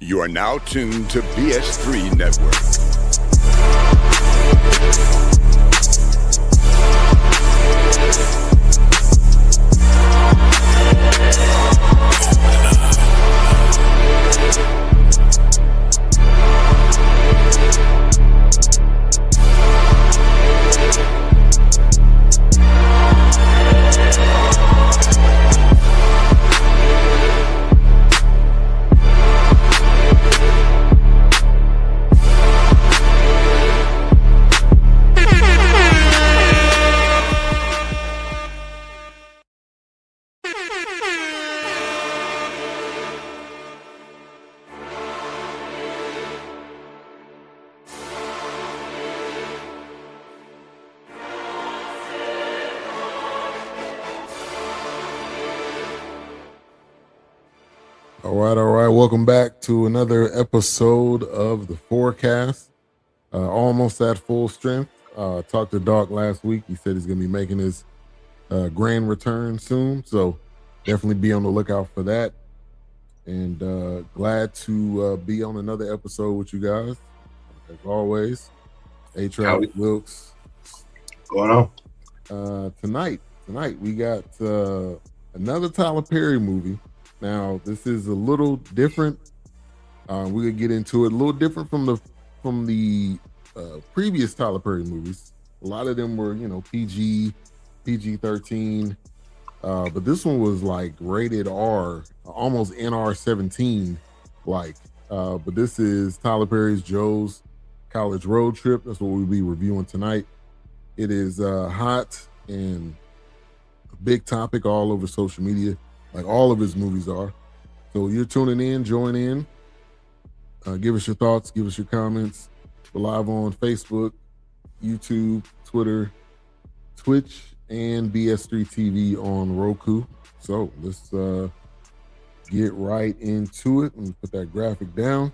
You are now tuned to BS3 Network. All right. Welcome back to another episode of the Fourcast. Almost at full strength. Talked to Doc last week. He said he's going to be making his grand return soon. So definitely be on the lookout for that. And glad to be on another episode with you guys. As always, A-Trap, Wilkes. Going on? Tonight we got another Tyler Perry movie. Now, this is a little different. We're gonna get into it. A little different from the previous Tyler Perry movies. A lot of them were, PG-13, but this one was like rated R, almost NR-17 like. But this is Tyler Perry's Joe's College Road Trip. That's what we'll be reviewing tonight. It is hot and a big topic all over social media. Like all of his movies are. So you're tuning in, join in. Give us your thoughts, give us your comments. We're live on Facebook, YouTube, Twitter, Twitch, and BS3 TV on Roku. So let's get right into it and put that graphic down.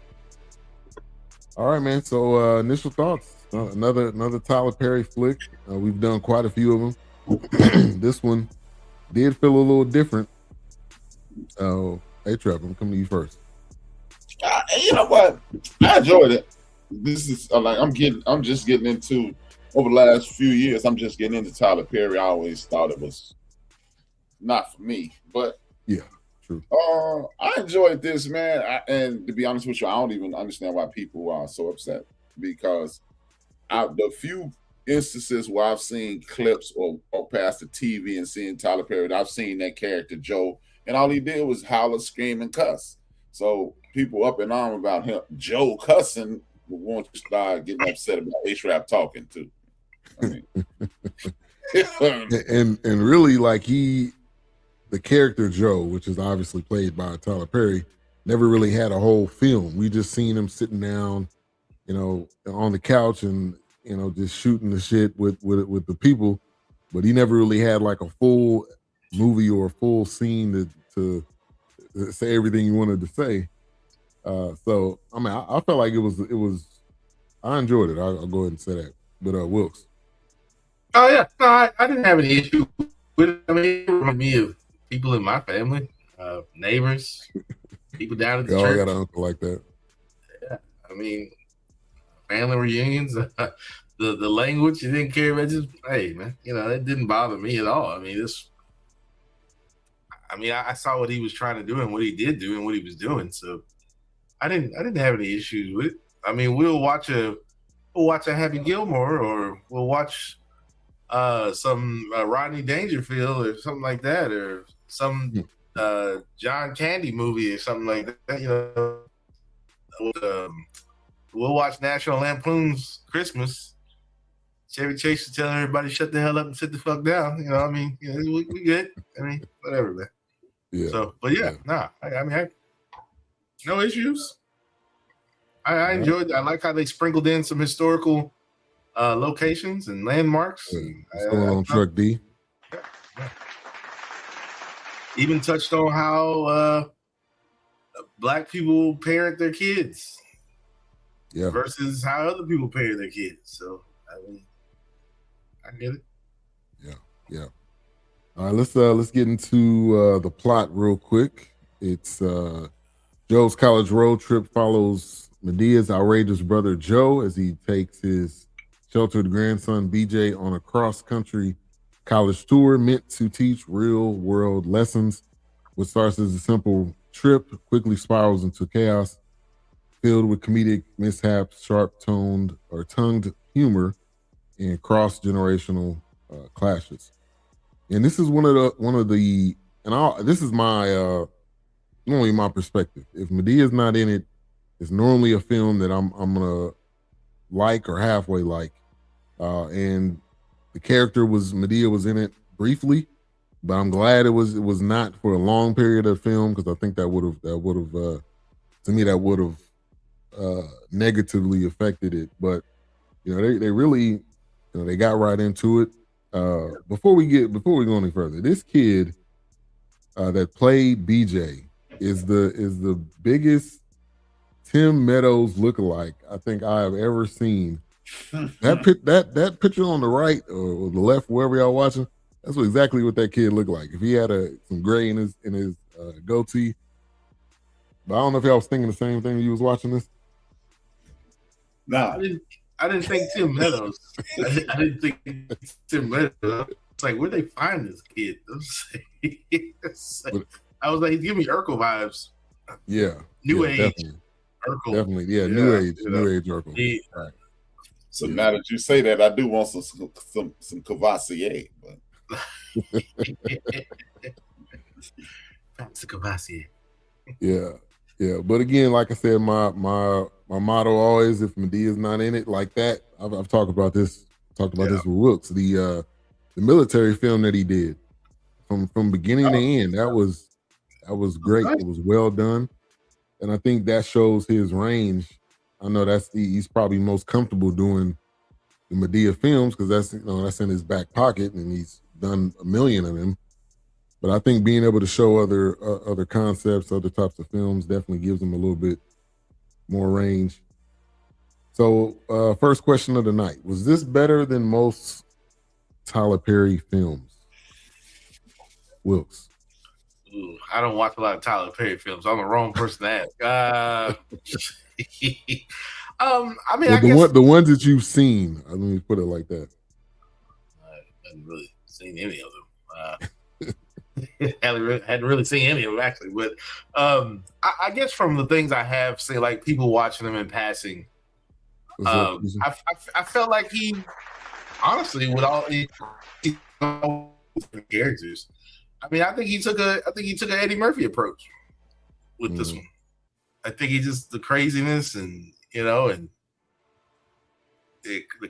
All right, man. So initial thoughts. Another Tyler Perry flick. We've done quite a few of them. This one did feel a little different. Hey Trevor, I'm coming to you first. You know what? I enjoyed it. This is I'm just getting into over the last few years. I'm just getting into Tyler Perry. I always thought it was not for me, but yeah, true. I enjoyed this, man. And to be honest with you, I don't even understand why people are so upset because the few instances where I've seen clips or past the TV and seeing Tyler Perry, I've seen that character Joe. And all he did was holler, scream, and cuss. So people up in arm about him, Joe cussing, want to start getting upset about A-Trap talking too. I mean, and really, like the character Joe, which is obviously played by Tyler Perry, never really had a whole film. We just seen him sitting down, on the couch and just shooting the shit with the people, but he never really had like a full movie or a full scene to say everything you wanted to say. So I mean, I felt like it was. I enjoyed it. I'll go ahead and say that. But Wilkes. Oh yeah, no, I didn't have any issue with it. I mean, it reminded me of people in my family, neighbors, people down at the church. Y'all got an uncle like that. Yeah, I mean, family reunions. The language you didn't care about. Just hey, man, it didn't bother me at all. I mean, I saw what he was trying to do and what he did do and what he was doing. So I didn't have any issues with it. I mean, we'll watch a Happy Gilmore or we'll watch some Rodney Dangerfield or something like that, or some John Candy movie or something like that. We'll watch National Lampoon's Christmas. Chevy Chase is telling everybody shut the hell up and sit the fuck down. We good. I mean, whatever, man. Yeah. So, but no issues. I enjoyed. I like how they sprinkled in some historical locations and landmarks. Going on Truck D. Yeah. Even touched on how Black people parent their kids, versus how other people parent their kids. So, I mean, I get it. Yeah. All right, let's get into the plot real quick. It's Joe's college road trip follows Medea's outrageous brother Joe as he takes his sheltered grandson BJ on a cross-country college tour meant to teach real-world lessons. What starts as a simple trip quickly spirals into chaos, filled with comedic mishaps, sharp-toned or tongued humor, and cross-generational clashes. And this is one of the this is my only my perspective. If Medea's not in it, it's normally a film that I'm gonna like or halfway like. And the character Madea was in it briefly, but I'm glad it was not for a long period of film, because I think that would have to me that would have negatively affected it. But they really they got right into it. Before we go any further, this kid that played BJ is the biggest Tim Meadows lookalike I think I have ever seen. That picture on the right or the left, wherever y'all watching, that's exactly what that kid looked like. If he had some gray in his goatee. But I don't know if y'all was thinking the same thing when you was watching this. Nah, I didn't think Tim Meadows. I didn't think Tim Meadows. It's like, where'd they find this kid? I was like, he's giving me Urkel vibes. Yeah, New age. Definitely. Urkel. Definitely, new age Urkel. Yeah. Right. So now that you say that, I do want some Cavassier. But That's a Cavassier. Yeah. But again, like I said, my motto always, if Medea's not in it like that, I've talked about this with Wilkes. The military film that he did from beginning to end, that was great. It was well done, and I think that shows his range. I know he's probably most comfortable doing the Madea films because that's in his back pocket, and he's done a million of them. But I think being able to show other concepts, other types of films, definitely gives him a little bit more range. So, first question of the night: was this better than most Tyler Perry films? Wilkes. Ooh, I don't watch a lot of Tyler Perry films. I'm the wrong person to ask. I mean, I guess the ones that you've seen. Let me put it like that. I haven't really seen any of them. Hadn't really seen any of them actually, but I guess from the things I have seen, like people watching them in passing, I felt like he, honestly, with all the characters, I mean, I think he took an Eddie Murphy approach with this one. I think he just the craziness and the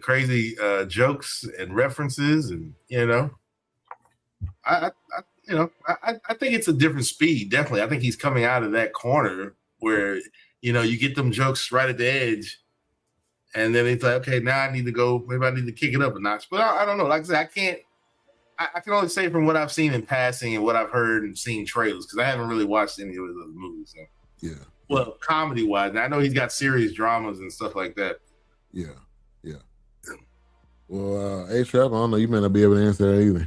crazy jokes and references and I think it's a different speed. Definitely, I think he's coming out of that corner where you get them jokes right at the edge, and then it's like, okay, now I need to go. Maybe I need to kick it up a notch. But I don't know. Like I said, I can't. I can only say from what I've seen in passing and what I've heard and seen trailers, because I haven't really watched any of his other movies. So. Yeah. Well, comedy wise, and I know he's got serious dramas and stuff like that. Yeah. Well, A-Trap, I don't know. You may not be able to answer that either.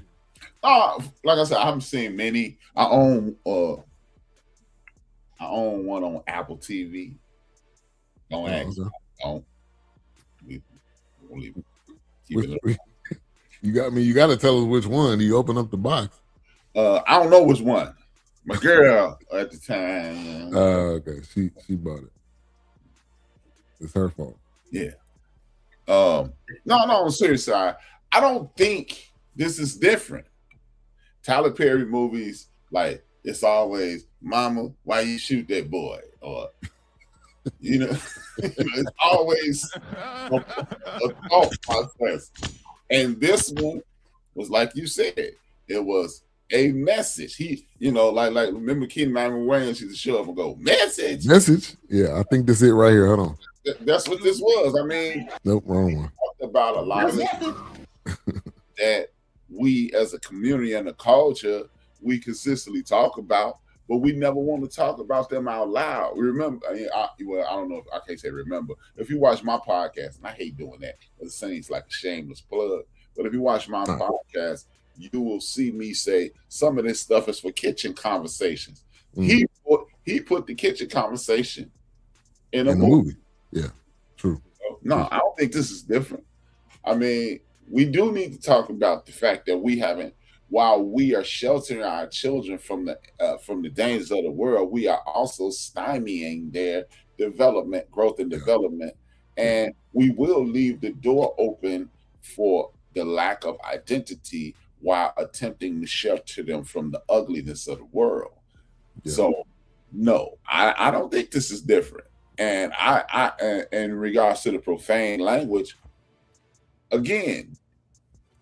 Like I said, I haven't seen many. I own one on Apple TV. Don't ask. Okay. Don't. We'll leave it. Keep it. You got me. You got to tell us which one. You open up the box. I don't know which one. My girl at the time. Okay. She bought it. It's her fault. Yeah. No, seriously, I don't think this is different. Tyler Perry movies, like, it's always, "Mama, why you shoot that boy?" Or, it's always a thought process. And this one was, like you said, it was a message. He, like remember Ken Nyman Wayans used to show up and go, "Message." Yeah, I think that's it right here. Hold on. That's what this was. I mean, nope, wrong one. Talked about a lot of it that we as a community and a culture, we consistently talk about, but we never want to talk about them out loud. We remember, I don't know if I can't say remember. If you watch my podcast, and I hate doing that, but it seems like a shameless plug, but if you watch my podcast, you will see me say some of this stuff is for kitchen conversations. he put the kitchen conversation in the movie. Yeah, true. No, I don't think this is different. I mean, we do need to talk about the fact that we haven't, while we are sheltering our children from the dangers of the world, we are also stymieing their development, growth and development, and we will leave the door open for the lack of identity while attempting to shelter them from the ugliness of the world. Yeah. So, no, I don't think this is different. And in regards to the profane language, again,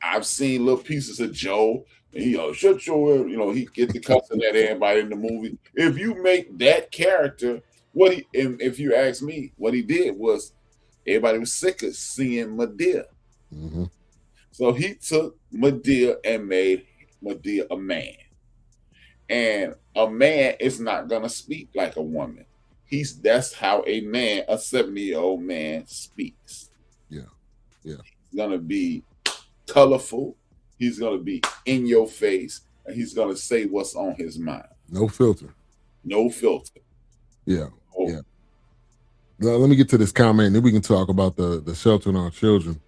I've seen little pieces of Joe. And he shut your, he get the cussing at everybody in the movie. If you make that character, if you ask me, what he did was everybody was sick of seeing Madea. Mm-hmm. So he took Madea and made Madea a man. And a man is not gonna speak like a woman. That's how a 70-year-old man speaks. Yeah. Yeah. He's gonna be colorful, he's gonna be in your face, and he's gonna say what's on his mind. No filter. Yeah. Oh. Yeah. Now, let me get to this comment, and then we can talk about the sheltering our children.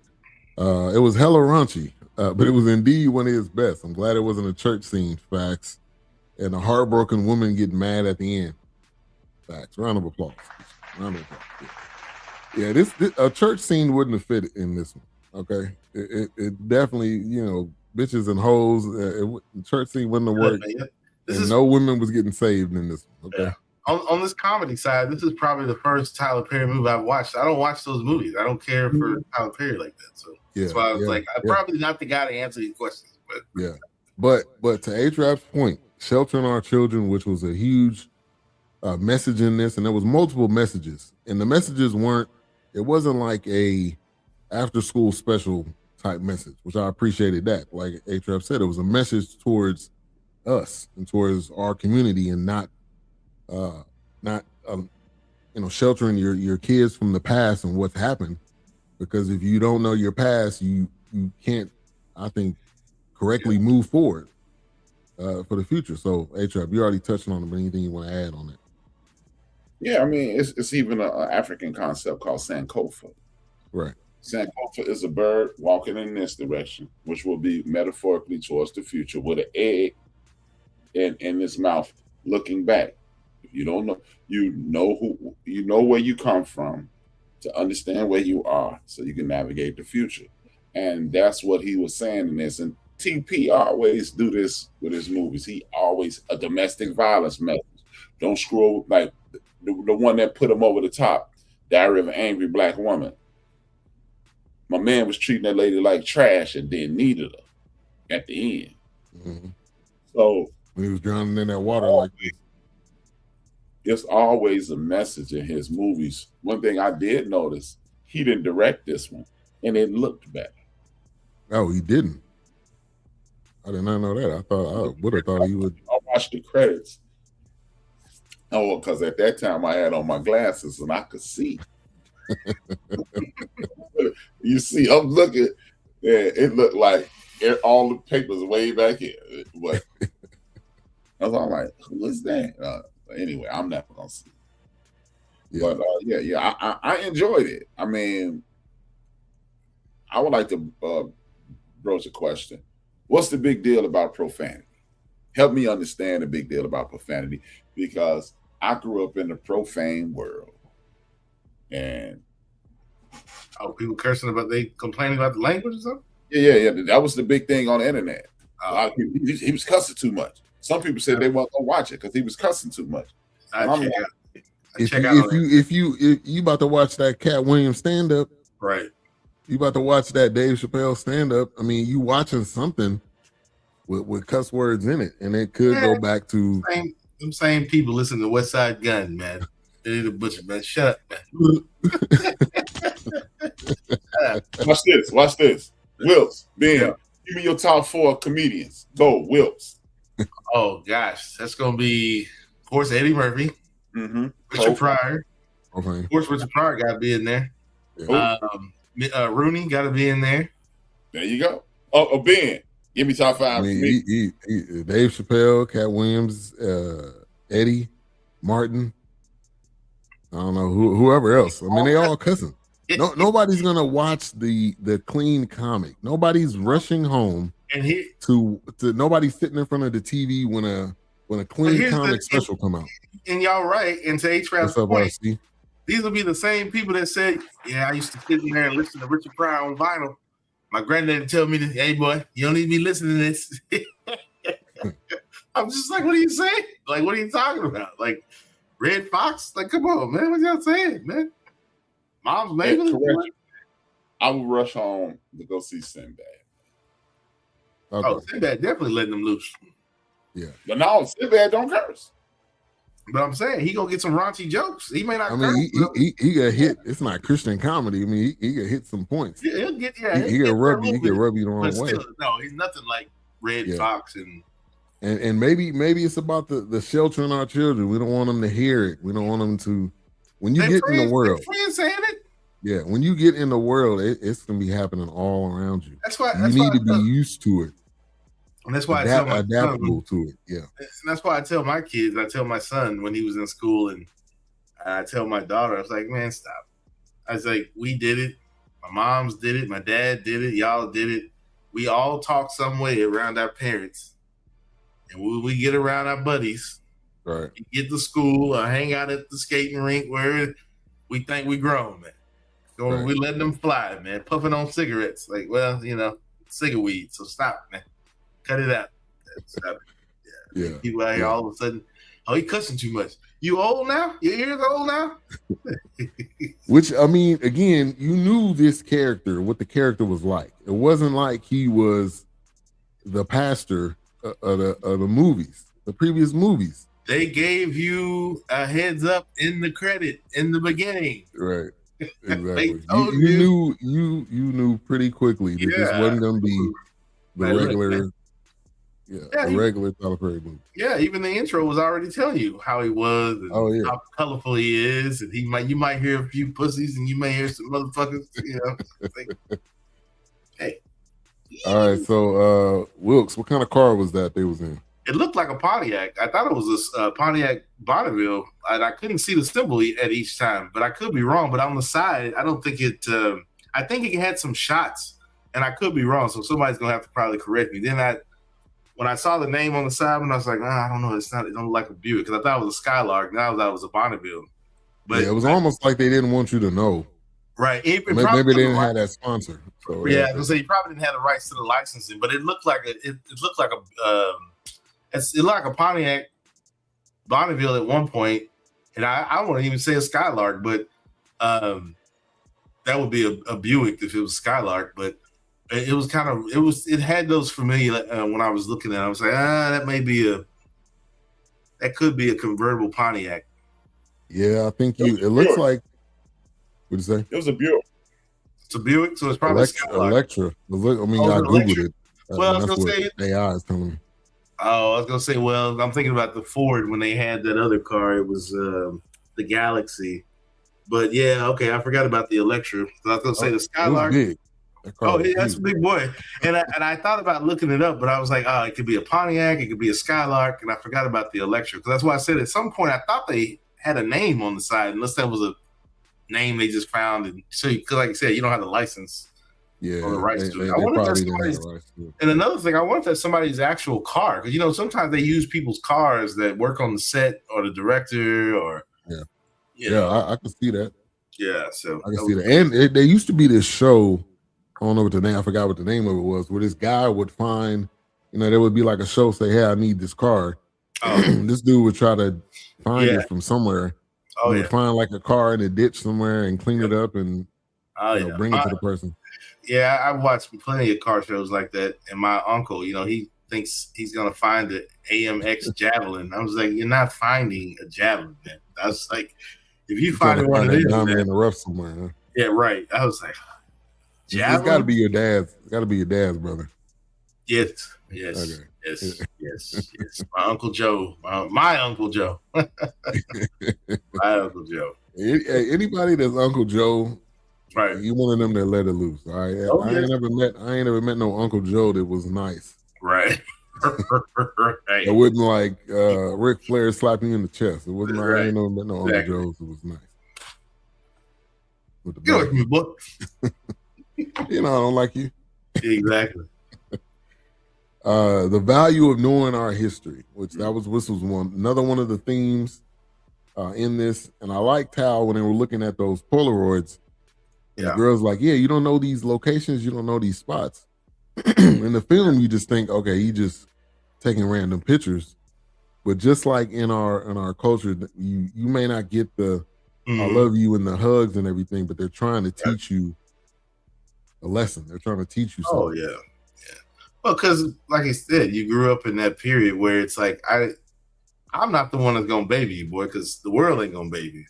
It was hella raunchy, but it was indeed one of his best. I'm glad it wasn't a church scene. Facts. And a heartbroken woman getting mad at the end. Facts. Round of applause. Yeah, this a church scene wouldn't have fit in this one. Okay, it definitely, bitches and hoes. The church scene wouldn't have worked, and no women was getting saved in this one. Okay. Yeah. On this comedy side, this is probably the first Tyler Perry movie I've watched. I don't watch those movies. I don't care for Tyler Perry like that. So that's why I was I'm probably not the guy to answer these questions. But but to A-Trap's point, sheltering our children, which was a huge message in this, and there was multiple messages, and the messages it wasn't like a after school special type message, which I appreciated that. Like A-Trap said, it was a message towards us and towards our community, and not sheltering your kids from the past and what's happened. Because if you don't know your past, you can't, I think, correctly move forward for the future. So A-Trap, you already touched on it, but anything you want to add on it? Yeah, I mean, it's even an African concept called Sankofa. Right. Sankofa is a bird walking in this direction, which will be metaphorically towards the future, with an egg in its mouth looking back. If you don't know, you know where you come from to understand where you are so you can navigate the future. And that's what he was saying in this. And TP always do this with his movies. He always a domestic violence message. Don't screw like the one that put him over the top, Diary of an Angry Black Woman. My man was treating that lady like trash and then needed her at the end. Mm-hmm. So when he was drowning in that water like this. It's always a message in his movies. One thing I did notice, he didn't direct this one, and it looked better. Oh, he didn't? I did not know that. I would have thought he would. I watched the credits. Oh, because at that time I had on my glasses and I could see. You see, I'm looking, and it looked like all the papers way back here. But I was all like, who is that? Anyway, I'm never gonna see. Yeah. But I enjoyed it. I mean, I would like to broach a question. What's the big deal about profanity? Help me understand the big deal about profanity, because I grew up in the profane world. And people cursing about, they complaining about the language or something? Yeah. That was the big thing on the internet. A lot of people, he was cussing too much. Some people said they weren't gonna watch it because he was cussing too much. If you about to watch that Cat Williams stand up, right? You about to watch that Dave Chappelle stand up. I mean, you watching something with cuss words in it, and it could go back to them same people listen to West Side Gun, man. They need a butcher, man. Shut up, man. Watch this. Wilts, Ben, give me your top 4 comedians. Go, Wilts. Oh gosh, that's gonna be, of course, Eddie Murphy, Richard Pryor. Okay. Of course, Richard Pryor got to be in there. Yeah. Rooney got to be in there. There you go. Oh, Ben, give me top 5. I mean, Dave Chappelle, Cat Williams, Eddie. Martin. I don't know whoever else. I mean, they all cussing. No, nobody's gonna watch the clean comic. Nobody's rushing home, and to nobody's sitting in front of the TV when a clean comic special come out. And y'all right. And to H-Rap's point, these will be the same people that said, "Yeah, I used to sit in there and listen to Richard Pryor on vinyl. My granddad tell me, hey boy, you don't need to be listening to this." I'm just like, what are you saying? Like, what are you talking about? Like, Red Fox? Like, come on, man. What y'all saying, man? Mom's Mabel? I would rush home to go see Sinbad. Okay. Oh, Sinbad definitely letting them loose. Yeah. But no, Sinbad don't curse. But I'm saying he gonna get some raunchy jokes. He may not. I mean, he got hit. It's not Christian comedy. I mean, he got hit some points. Yeah, he'll get. Yeah, he can rub you. He can rub you the wrong way. Still, no, he's nothing like Red Fox and maybe it's about the sheltering our children. We don't want them to hear it. We don't want them to. When you get in the world, friends saying it. Yeah, when you get in the world, it's gonna be happening all around you. That's why you need to be used to it. And that's why adaptable to it. Yeah. And that's why I tell my kids, I tell my son when he was in school, and I tell my daughter, I was like, man, stop. I was like, we did it. My mom's did it. My dad did it. Y'all did it. We all talk some way around our parents. And when we get around our buddies, right, get to school or hang out at the skating rink where we think we grown, man. So right. We letting them fly, man, puffing on cigarettes. Like, well, cigar weed. So stop, man. Cut it out. Yeah. People out here all of a sudden, oh, he cussing too much. You old now? Your ears old now? Which, I mean, again, you knew this character, what the character was like. It wasn't like he was the pastor of the movies, the previous movies. They gave you a heads up in the credit in the beginning. Right. Exactly. you knew pretty quickly that this wasn't going to be the regular. A regular Tyler Perry movie. Yeah, even the intro was already telling you how he was and how colorful he is, and you might hear a few pussies and you may hear some motherfuckers, like, hey. All right, so Wilkes, what kind of car was that they was in? It looked like a Pontiac. I thought it was a Pontiac Bonneville, and I couldn't see the symbol at each time, but I could be wrong. But on the side, I don't think it. I think it had some shots, and I could be wrong. So somebody's gonna have to probably correct me. Then when I saw the name on the side, and I was like, I don't know, it don't look like a Buick, because I thought it was a Skylark. Now I thought it was a Bonneville. But it was almost like they didn't want you to know. Right. Maybe they didn't have that sponsor. So yeah, I was gonna say you probably didn't have the rights to the licensing, but it looked like it looked like a Pontiac Bonneville at one point, and I wouldn't even say a Skylark, but that would be a Buick if it was Skylark, but. It had those familiar when I was looking at it. I was like, that could be a convertible Pontiac. Yeah, I think it looks like, what'd you say? It was a Buick. It's a Buick, so it's probably Electra. I Googled it. Well, I was going to say, AI is telling me. Oh, I was going to say, well, I'm thinking about the Ford when they had that other car. It was the Galaxy. But yeah, okay, I forgot about the Electra. So I was going to say the Skylark. Big. That's a big boy. And I thought about looking it up, but I was like, it could be a Pontiac, it could be a Skylark, and I forgot about the Electra. Because that's why I said at some point I thought they had a name on the side, unless that was a name they just found. And so, because like I said, you don't have the license or the rights to it. I wonder if that's somebody's. And another thing, I wonder if that's somebody's actual car. Because, sometimes they use people's cars that work on the set or the director or. I can see that. Yeah, so. I can see that. And there used to be this show. I don't know what the name. I forgot what the name of it was. Where this guy would find, there would be like a show say, "Hey, I need this car." This dude would try to find it from somewhere. He would find like a car in a ditch somewhere and clean it up and bring it to the person. Yeah, I watched plenty of car shows like that. And my uncle, he thinks he's gonna find the AMX Javelin. I was like, "You're not finding a Javelin, man." I was like, "If you find one of these, in the rough somewhere." Huh? Yeah, right. I was like. It's got to be your dad's. It's got to be your dad's brother. Yes. My Uncle Joe. My Uncle Joe. My Uncle Joe. Anybody that's Uncle Joe, right? You one of them that let it loose. All right. I ain't never met no Uncle Joe that was nice. Right. Right. It wasn't like Ric Flair slapping you in the chest. It wasn't Right. no Exactly. underjokes. It was nice. With the Get away back. from me, boy. You know, I don't like you. Exactly. The value of knowing our history, which this was another one of the themes in this. And I liked how when they were looking at those Polaroids, and the girl's like, yeah, you don't know these locations, you don't know these spots. In the film, you just think, okay, he just taking random pictures. But just like in our culture, you may not get the I love you and the hugs and everything, but they're trying to teach you a lesson. They're trying to teach you something. Oh yeah. Well, because like I said, you grew up in that period where it's like I'm not the one that's gonna baby you, boy, because the world ain't gonna baby you.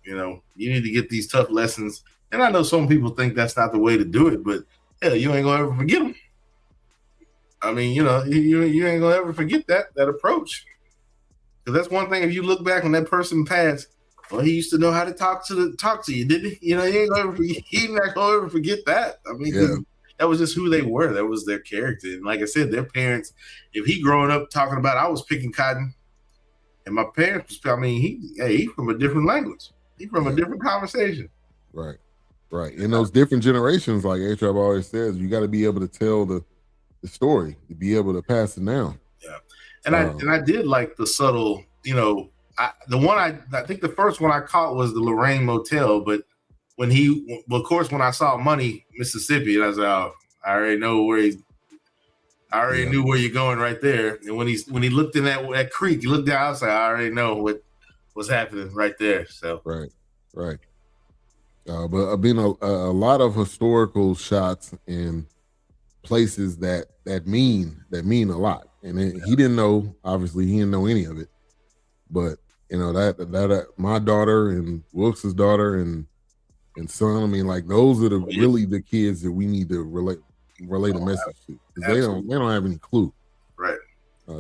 You know, you need to get these tough lessons. And I know some people think that's not the way to do it, but hell, you ain't gonna ever forget them. I mean, you know, you ain't gonna ever forget that approach. Because that's one thing. If you look back when that person passed, well, he used to know how to talk to you, didn't he? You know, he not gonna ever forget that. I mean, that was just who they were. That was their character. And like I said, their parents. If he growing up talking about, I was picking cotton, and my parents was. I mean, he from a different language. He from a different conversation. Right. In those different generations, like A-Trap always says, you got to be able to tell the story, to be able to pass it down. Yeah. And I did like the subtle, you know, I think the first one I caught was the Lorraine Motel, but of course, when I saw Money, Mississippi, and I was like, oh, I already know I already knew where you're going right there. And when he looked in that creek, he looked down, I was like, I already know what's happening right there. So right. But I've been a lot of historical shots in places that mean a lot. And he didn't know, obviously, he didn't know any of it. But you know that my daughter and Wilkes' daughter and son, I mean, like those are really the kids that we need to relate a message to, because they don't have any clue. Right.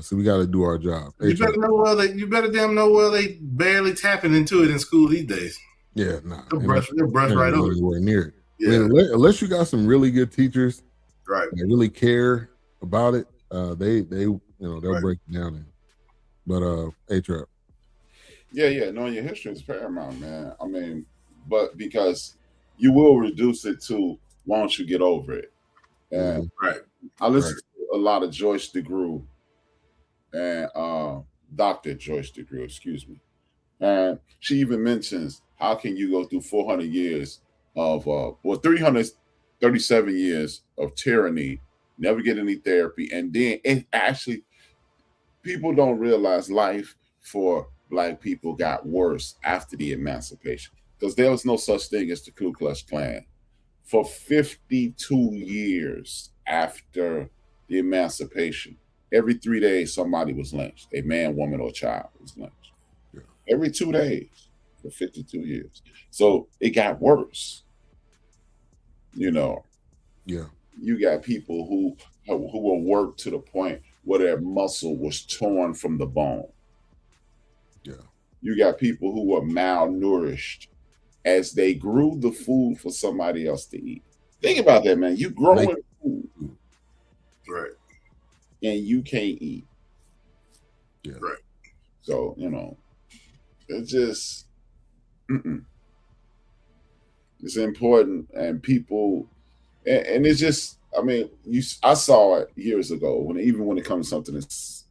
So we got to do our job. You better damn know well they barely tapping into it in school these days. Yeah, nah. They'll brush right over anywhere near it. Yeah. I mean, unless you got some really good teachers, right? That really care about it. They'll break it down. But A-Trap. Yeah. Knowing your history is paramount, man. I mean, but because you will reduce it to once you get over it. And I listen to a lot of Joyce DeGruy and Dr. Joyce DeGruy, excuse me. And she even mentions, how can you go through 400 years of 337 years of tyranny, never get any therapy, and then it actually, people don't realize life for Black people got worse after the emancipation, because there was no such thing as the Ku Klux Klan. For 52 years after the emancipation, every 3 days somebody was lynched. A man, woman, or child was lynched. Yeah. Every 2 days for 52 years. So it got worse. You know. Yeah. You got people who were worked to the point where their muscle was torn from the bone. Yeah. You got people who were malnourished as they grew the food for somebody else to eat. Think about that, man. You growing food. Right. And you can't eat. Yeah. Right. So, you know, it's just it's important, and people, and it's just, I mean, I saw it years ago when it comes to something as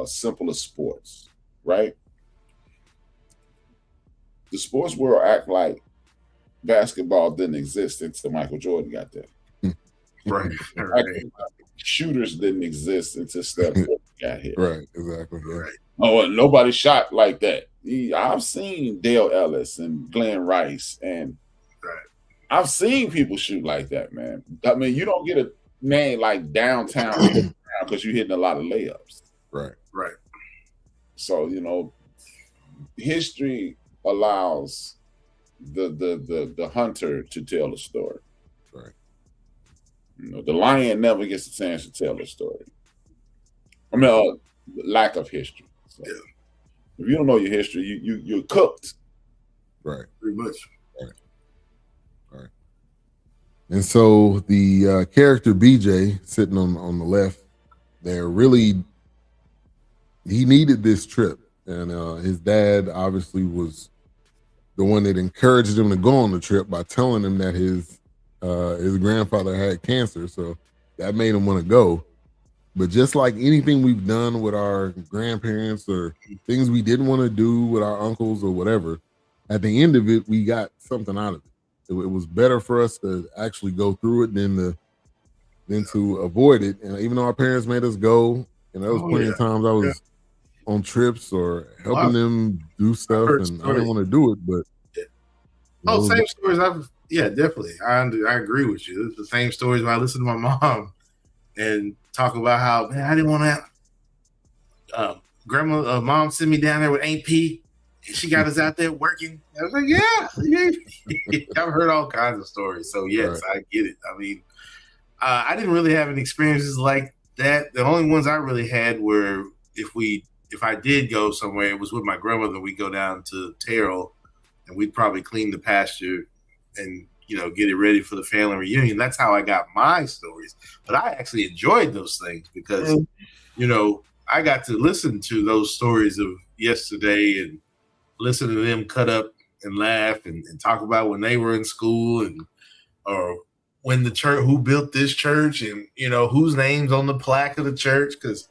simple as sports, right? The sports world act like basketball didn't exist until Michael Jordan got there. Right. Shooters didn't exist until Steph Curry got here. Right, exactly. Yeah. Right. Oh, nobody shot like that. I've seen Dale Ellis and Glenn Rice, and I've seen people shoot like that, man. I mean, you don't get a man like downtown because you're hitting a lot of layups. Right. So, you know, history allows the hunter to tell the story. Right. You know, the lion never gets a chance to tell the story. I mean, lack of history. So, if you don't know your history, you're cooked. Right. Pretty much. Right. And so the character BJ sitting on the left, they're really, he needed this trip. And his dad obviously was the one that encouraged him to go on the trip by telling him that his grandfather had cancer. So that made him want to go. But just like anything we've done with our grandparents or things we didn't want to do with our uncles or whatever, at the end of it, we got something out of it. It was better for us to actually go through it than to avoid it. And even though our parents made us go, there was plenty of times I was on trips or helping them do stuff, and I didn't want to do it. But same stories. Definitely. I agree with you. It's the same stories when I listen to my mom and talk about how, man, I didn't want to. Mom sent me down there with Aunt P. And she got us out there working. I was like, yeah. I've heard all kinds of stories. So yes, I get it. I mean, I didn't really have any experiences like that. The only ones I really had were if I did go somewhere, it was with my grandmother. We'd go down to Terrell and we'd probably clean the pasture and, get it ready for the family reunion. That's how I got my stories. But I actually enjoyed those things because, I got to listen to those stories of yesterday and listen to them cut up and laugh and talk about when they were in school or when the church, who built this church and, whose name's on the plaque of the church. Because,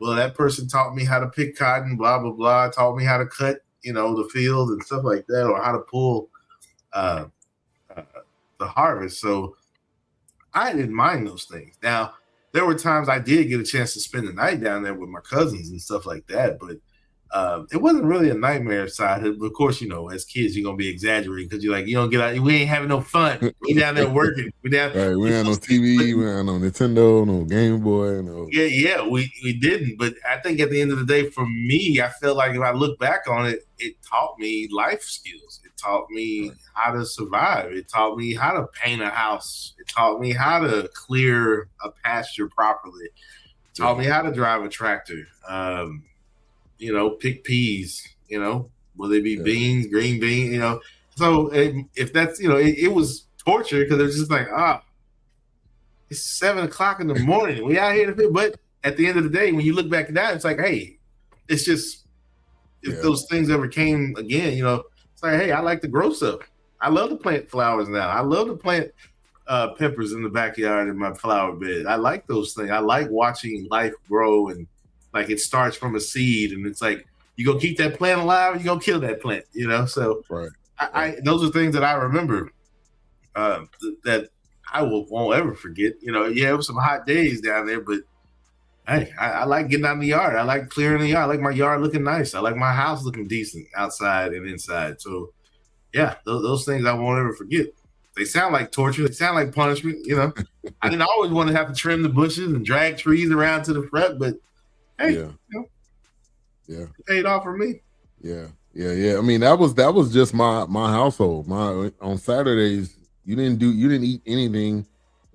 well, that person taught me how to pick cotton, blah, blah, blah, taught me how to cut, the field and stuff like that, or how to pull the harvest. So I didn't mind those things. Now, there were times I did get a chance to spend the night down there with my cousins and stuff like that, but it wasn't really a nightmare side. Of course, as kids, you're gonna be exaggerating because you're like, you don't get out. We ain't having no fun. We down there working. We down. Right. We ain't no TV. We ain't no Nintendo. No Game Boy. No. Yeah. We didn't. But I think at the end of the day, for me, I felt like if I look back on it, it taught me life skills. It taught me how to survive. It taught me how to paint a house. It taught me how to clear a pasture properly. It taught me how to drive a tractor. Pick peas, will they be beans, green beans, So if that's, it was torture because it was just like, it's 7 o'clock in the morning. We out here but at the end of the day, when you look back at that, it's like, hey, it's just, if those things ever came again, it's like, hey, I like to grow stuff. I love to plant flowers now. I love to plant peppers in the backyard in my flower bed. I like those things. I like watching life grow and like it starts from a seed, and it's like you gonna keep that plant alive, or you gonna kill that plant, So I those are things that I remember that I won't ever forget. It was some hot days down there, but hey, I like getting out in the yard. I like clearing the yard. I like my yard looking nice. I like my house looking decent outside and inside. So yeah, those things I won't ever forget. They sound like torture. They sound like punishment. I didn't always want to have to trim the bushes and drag trees around to the front, but hey, it paid off for me. Yeah. I mean, that was just my household. On Saturdays, you didn't eat anything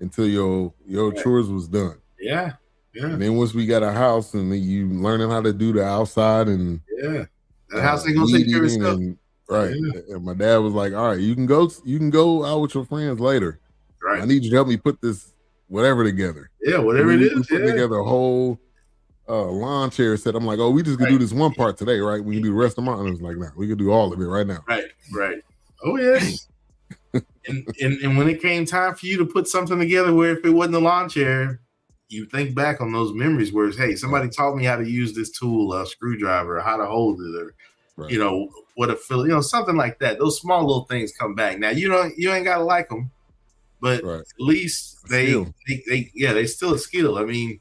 until your chores was done. Yeah. And then once we got a house, and then you learning how to do the outside and that house ain't gonna take care of itself. And my dad was like, "All right, you can go out with your friends later. Right. I need you to help me put this whatever together. Yeah, whatever it is. We put together a whole." Lawn chair set. I'm like, we just could do this one part today, right? We can do the rest of the month. And I was like, nah, we could do all of it right now. Right. Oh yes. and when it came time for you to put something together, where if it wasn't a lawn chair, you think back on those memories where it's, hey, somebody taught me how to use this tool, a screwdriver, or how to hold it, or what a fill, something like that. Those small little things come back. Now you ain't gotta like them, but at least they still a skill. I mean,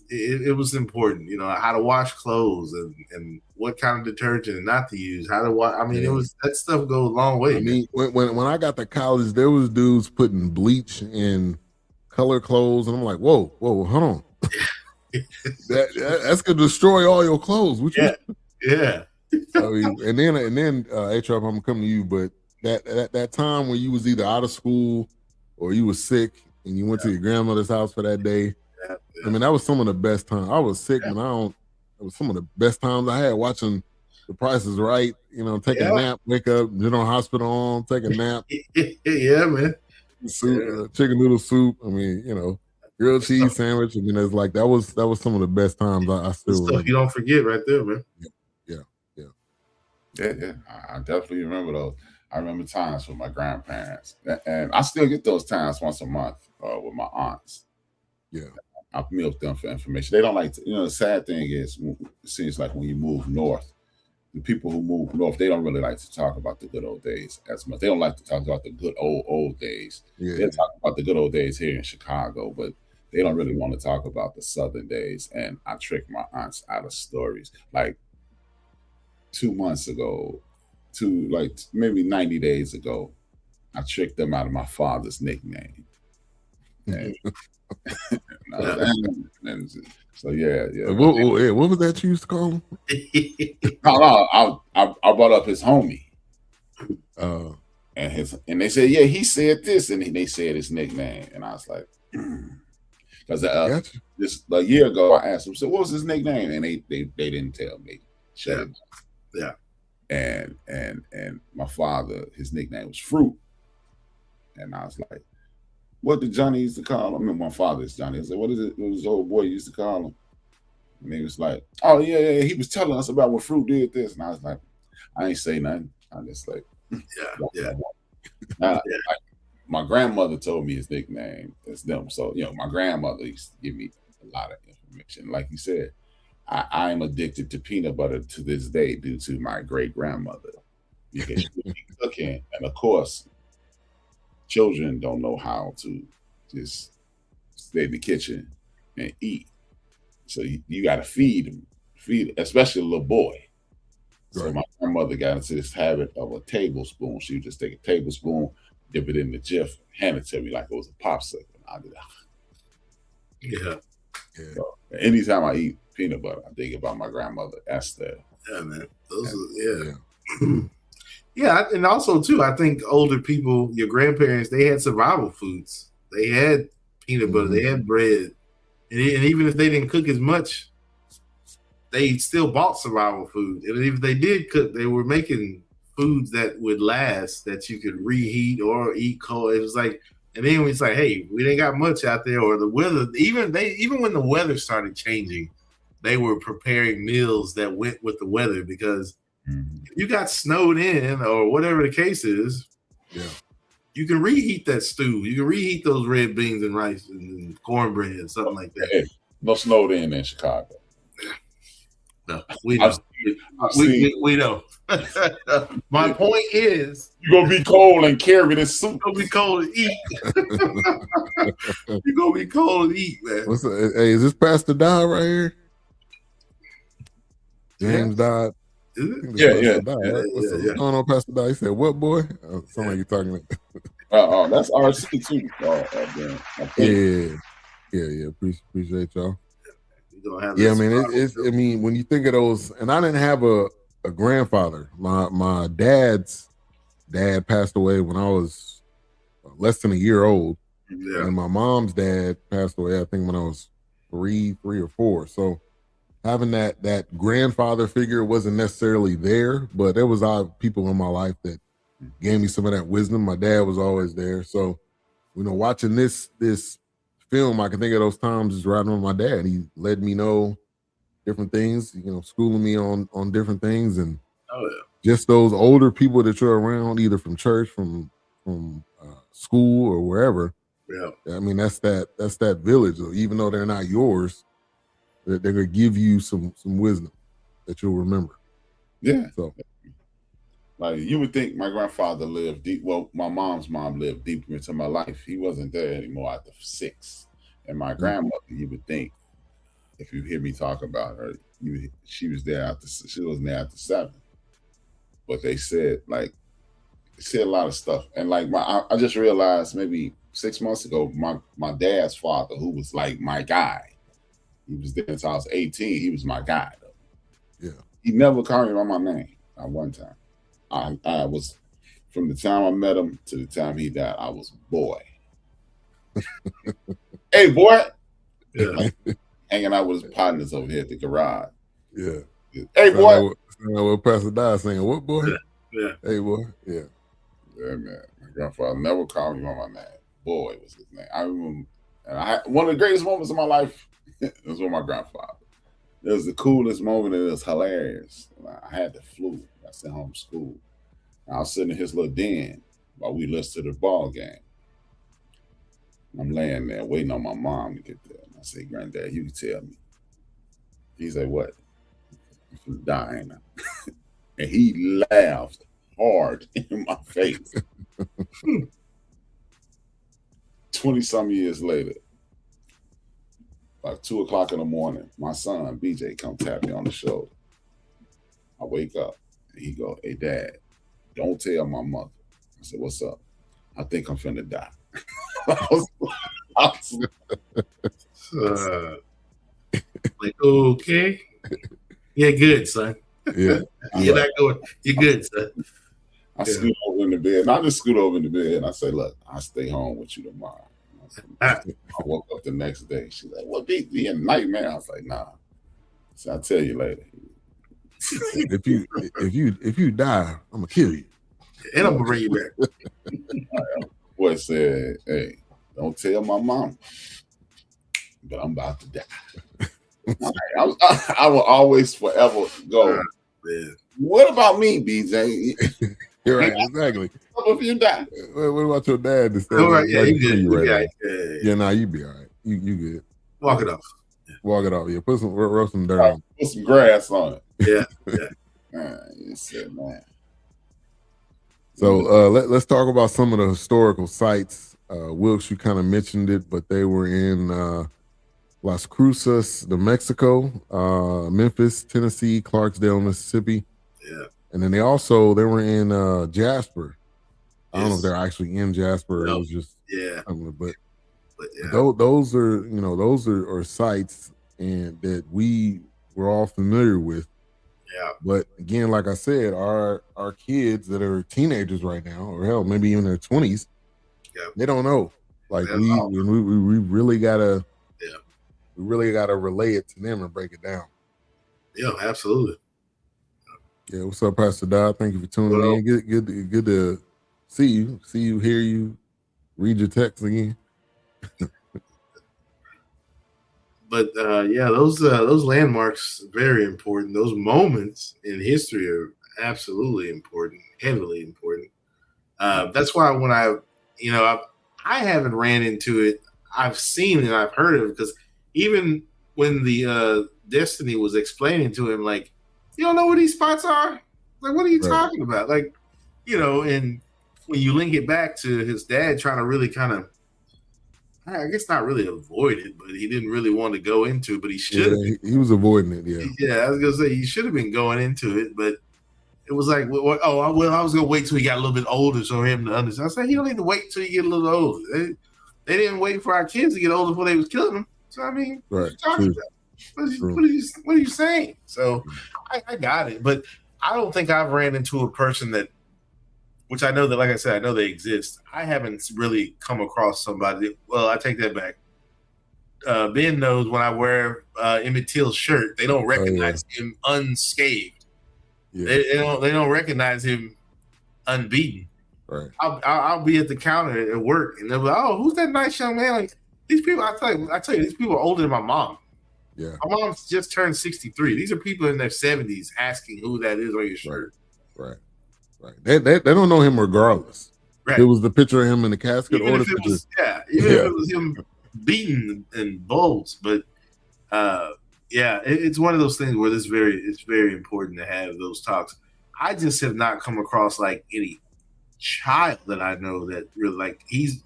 it was important, how to wash clothes and what kind of detergent not to use, how to wash. I mean, it was, that stuff goes a long way. I mean, when I got to college, there was dudes putting bleach in color clothes, and I'm like, whoa, hold on. that's gonna destroy all your clothes. Yeah. I mean, and then H-Up, I'm coming to you, but that time when you was either out of school or you was sick and you went to your grandmother's house for that day. I mean, that was some of the best times. I was sick, but it was some of the best times I had watching The Price is Right. Take a nap, wake up, General Hospital on, take a nap. Yeah, man. Soup, chicken noodle soup. I mean, grilled cheese sandwich. I mean, it's like that was some of the best times I still stuff remember. you don't forget right there, man. Yeah. I definitely remember those. I remember times with my grandparents, and I still get those times once a month with my aunts. Yeah, I milk them for information. They don't like to, the sad thing is, it seems like when you move north, the people who move north, they don't really like to talk about the good old days as much. They don't like to talk about the good old days. yeah. They'll talk about the good old days here in Chicago, but they don't really want to talk about the southern days. And I trick my aunts out of stories. Like 2 months ago, maybe 90 days ago, I tricked them out of my father's nickname. And, and so yeah. What was that you used to call him? No, I brought up his homie. Uh, and they said, yeah, he said this, and they said his nickname, and I was like, because gotcha. Just a year ago, I asked him, so what was his nickname, and they didn't tell me. Yeah. And my father, his nickname was Fruit, and I was like, what did Johnny used to call him? I mean, my father's Johnny. I said, what is it? What was the old boy used to call him? And he was like, oh yeah, he was telling us about what Fruit did this, and I was like, I ain't say nothing. I just like, yeah. Like, my grandmother told me his nickname. It's them. So my grandmother used to give me a lot of information. Like you said, I am addicted to peanut butter to this day due to my great grandmother, because she would be cooking, and of course, children don't know how to just stay in the kitchen and eat. So you got to feed, especially a little boy. So my grandmother got into this habit of a tablespoon. She would just take a tablespoon, dip it in the Jif, hand it to me like it was a popsicle. I did Yeah. So anytime I eat peanut butter, I think about my grandmother, Esther. Yeah, man. Yeah, and also too, I think older people, your grandparents, they had survival foods. They had peanut butter, they had bread, and even if they didn't cook as much, they still bought survival food. And if they did cook, they were making foods that would last, that you could reheat or eat cold. It was like, and then it's like, hey, we ain't got much out there, or the weather. Even when the weather started changing, they were preparing meals that went with the weather, because if you got snowed in or whatever the case is, you can reheat that stew. You can reheat those red beans and rice and cornbread and something like that. Hey, no snowed in Chicago. No, we know. We know. My point is, you're gonna be cold and carry this soup. You're gonna be cold and eat. You're gonna be cold and eat, man. Hey, is this Pastor Dodd right here? James Dodd. Yeah. What's going on, Pastor Dodd? He said, "What, boy?" Sound like you're talking. That's RC too. Yeah. Appreciate y'all. Yeah, I mean, it's. I mean, when you think of those, and I didn't have a grandfather. My dad's dad passed away when I was less than a year old, and my mom's dad passed away, I think, when I was three or four. So having that grandfather figure wasn't necessarily there, but there was people in my life that gave me some of that wisdom. My dad was always there, so watching this film, I can think of those times just riding with my dad. He let me know different things, schooling me on different things, and just those older people that you're around, either from church, from school, or wherever. Yeah, I mean, that's that village. Even though they're not yours, they're gonna give you some wisdom that you'll remember. Yeah. So, like, you would think my grandfather lived deep. Well, my mom's mom lived deep into my life. He wasn't there anymore after 6. And my grandmother, you would think, if you hear me talk about her, she was there after. She wasn't there after 7. But they said a lot of stuff. And I just realized maybe 6 months ago, my dad's father, who was like my guy, he was there until I was 18. He was my guy, though. Yeah. He never called me by my name at one time. I was, from the time I met him to the time he died, I was boy. Hey, boy. Yeah. Hanging out with his partners over here at the garage. Yeah. Hey, boy. What Pastor Dodd saying? What, boy? Yeah. Hey, boy. Yeah. Yeah, man. My grandfather never called me by my name. Boy was his name. I remember And one of the greatest moments of my life was with my grandfather. It was the coolest moment, and it was hilarious. I had the flu. I sent home from school. I was sitting in his little den while we listened to the ball game. I'm laying there waiting on my mom to get there. And I say, Granddad, you can tell me. He's like, what? I'm dying. And he laughed hard in my face. 20-some years later, like 2 o'clock in the morning, my son, BJ, come tap me on the shoulder. I wake up and he go, hey, Dad, don't tell my mother. I said, what's up? I think I'm finna die. Like, okay. Yeah, good, son. Yeah. You're not going. You're good, son. I scoot over in the bed. And I just scoot over in the bed and I say, look, I'll stay home with you tomorrow. I woke up the next day. She's like, what be a nightmare? I was like, nah. So I'll tell you later. If you die, I'm gonna kill you. And I'm gonna bring you back. Boy said, hey, don't tell my mom, but I'm about to die. I will always forever go, what about me, BJ? You're right, exactly. What if you die? What about your dad? All right, yeah, you good. Yeah, nah, you be all right. You good. Walk it off. Walk it off. Yeah, put some rub some dirt on. Put some grass on it. Yeah. You said, man. So let's talk about some of the historical sites. Wilkes, you kind of mentioned it, but they were in Las Cruces, New Mexico, Memphis, Tennessee, Clarksdale, Mississippi. Yeah. And then they were in Jasper. I don't know if they're actually in Jasper. No. It was just but yeah. those are sites and that we were all familiar with. Yeah. But again, like I said, our kids that are teenagers right now, or hell, maybe even their 20s, they don't know. Like we really gotta relay it to them and break it down. Yeah, absolutely. Yeah, what's up, Pastor Dodd? Thank you for tuning in. Good to see you, hear you, read your text again. But those landmarks are very important. Those moments in history are absolutely important, heavily important. That's why when I haven't ran into it. I've seen it and I've heard of it, because even when the Destiny was explaining to him, like, you don't know where these spots are? Like, what are you talking about? Like, and when you link it back to his dad trying to really kind of, I guess not really avoid it, but he didn't really want to go into it, but he should have. Yeah, he was avoiding it, yeah. Yeah, I was going to say, he should have been going into it, but it was like, I was going to wait till he got a little bit older for him to understand. I said, he don't need to wait till you get a little older. They didn't wait for our kids to get older before they was killing them. So, I mean, what are you talking about? What are you saying? So I got it, but I don't think I've ran into a person that, which I know that, like I said, I know they exist. I haven't really come across somebody. Well, I take that back. Ben knows when I wear Emmett Till's shirt, they don't recognize him unscathed. Yeah. They don't recognize him unbeaten. Right. I'll be at the counter at work, and they'll be like, "Oh, who's that nice young man?" Like, these people, I tell you, these people are older than my mom. Yeah. My mom's just turned 63. These are people in their 70s asking who that is on your shirt. Right. They don't know him regardless. Right. It was the picture of him in the casket even or the if picture. If it was him beaten and bulls. But it's one of those things where it's very important to have those talks. I just have not come across like any child that I know that really, like, he's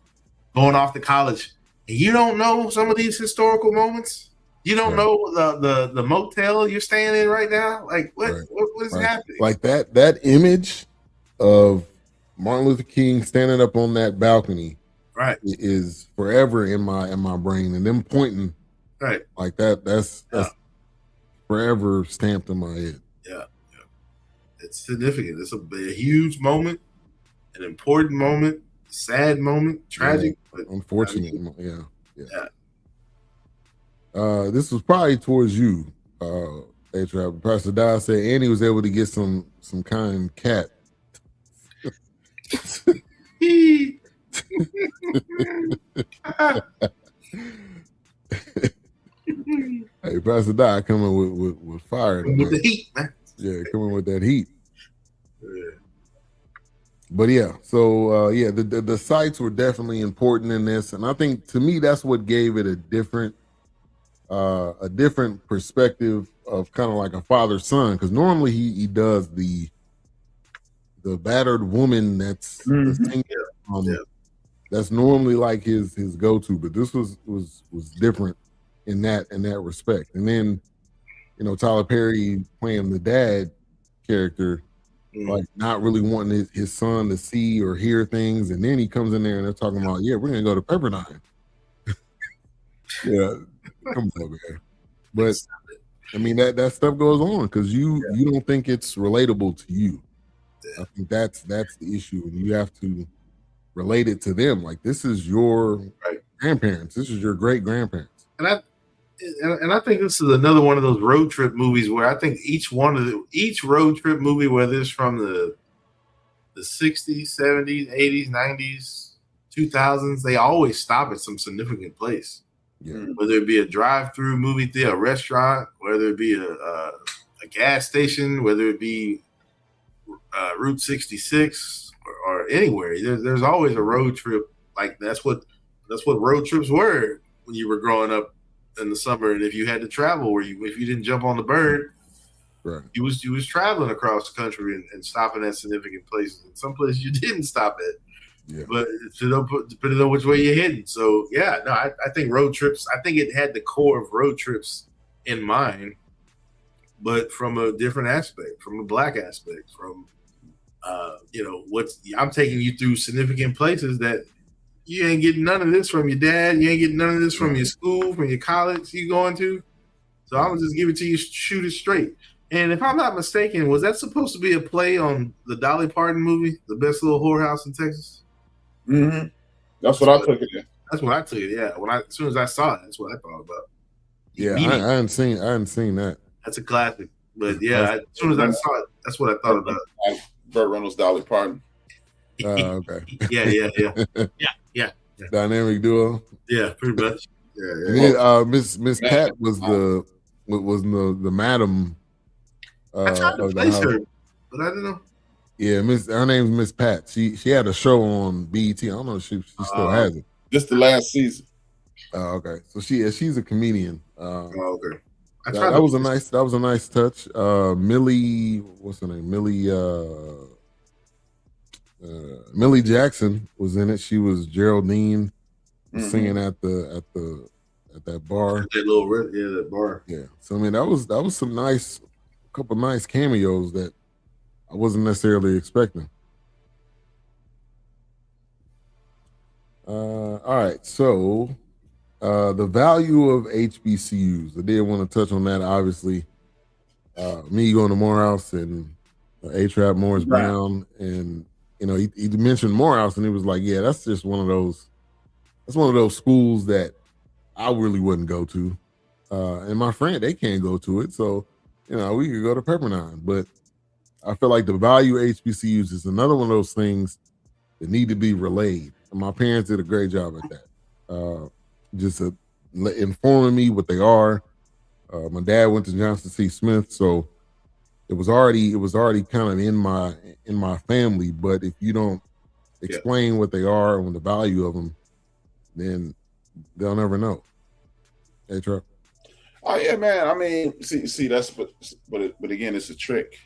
going off to college and you don't know some of these historical moments. You don't know the motel you're staying in right now. Like, what is happening? Like that image of Martin Luther King standing up on that balcony, right, is forever in my brain, and them pointing, right, like that's forever stamped in my head. Yeah. It's significant. It's a huge moment, an important moment, sad moment, tragic, but unfortunate. Yeah. This was probably towards you, A-Trap. Pastor Dodd said Andy was able to get some kind cat. Hey, Pastor Doc coming with fire. With the heat, man. Yeah, coming with that heat. Yeah. But yeah, so the sites were definitely important in this, and I think to me that's what gave it a different perspective of kind of like a father-son, because normally he does the battered woman that's the singer, that's normally like his go-to, but this was different in that respect. And then Tyler Perry playing the dad character, like not really wanting his son to see or hear things, and then he comes in there and they're talking about, yeah, we're gonna go to Pepperdine. Yeah, come on, man. But I mean that stuff goes on because you don't think it's relatable to you. I think that's the issue, and you have to relate it to them. Like, this is your grandparents, this is your great grandparents, and I think this is another one of those road trip movies where I think each road trip movie, whether it's from the 60s, 70s, 80s, 90s, 2000s, they always stop at some significant place. Yeah. Whether it be a drive-through movie theater, a restaurant, whether it be a gas station, whether it be Route 66 or anywhere. There's always a road trip. Like that's what road trips were when you were growing up in the summer, and if you had to travel, or if you didn't jump on the bird, right, you was traveling across the country and stopping at significant places. And some places you didn't stop at, but depending on which way you're heading. So yeah, no, I think road trips. I think it had the core of road trips in mind, but from a different aspect, from a black aspect, from I'm taking you through significant places that you ain't getting none of this from your dad. You ain't getting none of this from your school, from your college you going to. So I'm gonna just give it to you, shoot it straight. And if I'm not mistaken, was that supposed to be a play on the Dolly Parton movie, The Best Little Whorehouse in Texas? Mm-hmm. That's what I took it in. That's what I took it. Yeah. As soon as I saw it, that's what I thought about. Yeah, I hadn't seen that. That's a classic. But yeah, as soon as I saw it, that's what I thought about. Burt Reynolds, Dolly Parton. Okay. Yeah. Dynamic duo. Yeah, pretty much. Yeah. And then Miss Pat was the madam. I tried to place her, but I don't know. Yeah, her name's Miss Pat. She had a show on BET. I don't know if she still has it. Just the last season. Okay. So she's a comedian. Okay. That was a nice touch. Millie, what's her name? Millie Jackson was in it. She was Geraldine singing at that bar. That bar. Yeah. So I mean that was some couple nice cameos that I wasn't necessarily expecting. All right, so the value of HBCUs. I did want to touch on that. Obviously, me going to Morehouse and A-Trap Morris Brown, and he mentioned Morehouse, and he was like, "Yeah, that's just one of those. That's one of those schools that I really wouldn't go to, and my friend they can't go to it. So, we could go to Pepperdine, but I feel like the value of HBCUs is another one of those things that need to be relayed. And my parents did a great job at that, just informing me what they are. My dad went to Johnson C. Smith, so it was already kind of in my family. But if you don't explain what they are and the value of them, then they'll never know. Hey, Trump. Oh yeah, man. I mean, see, that's but again, it's a trick.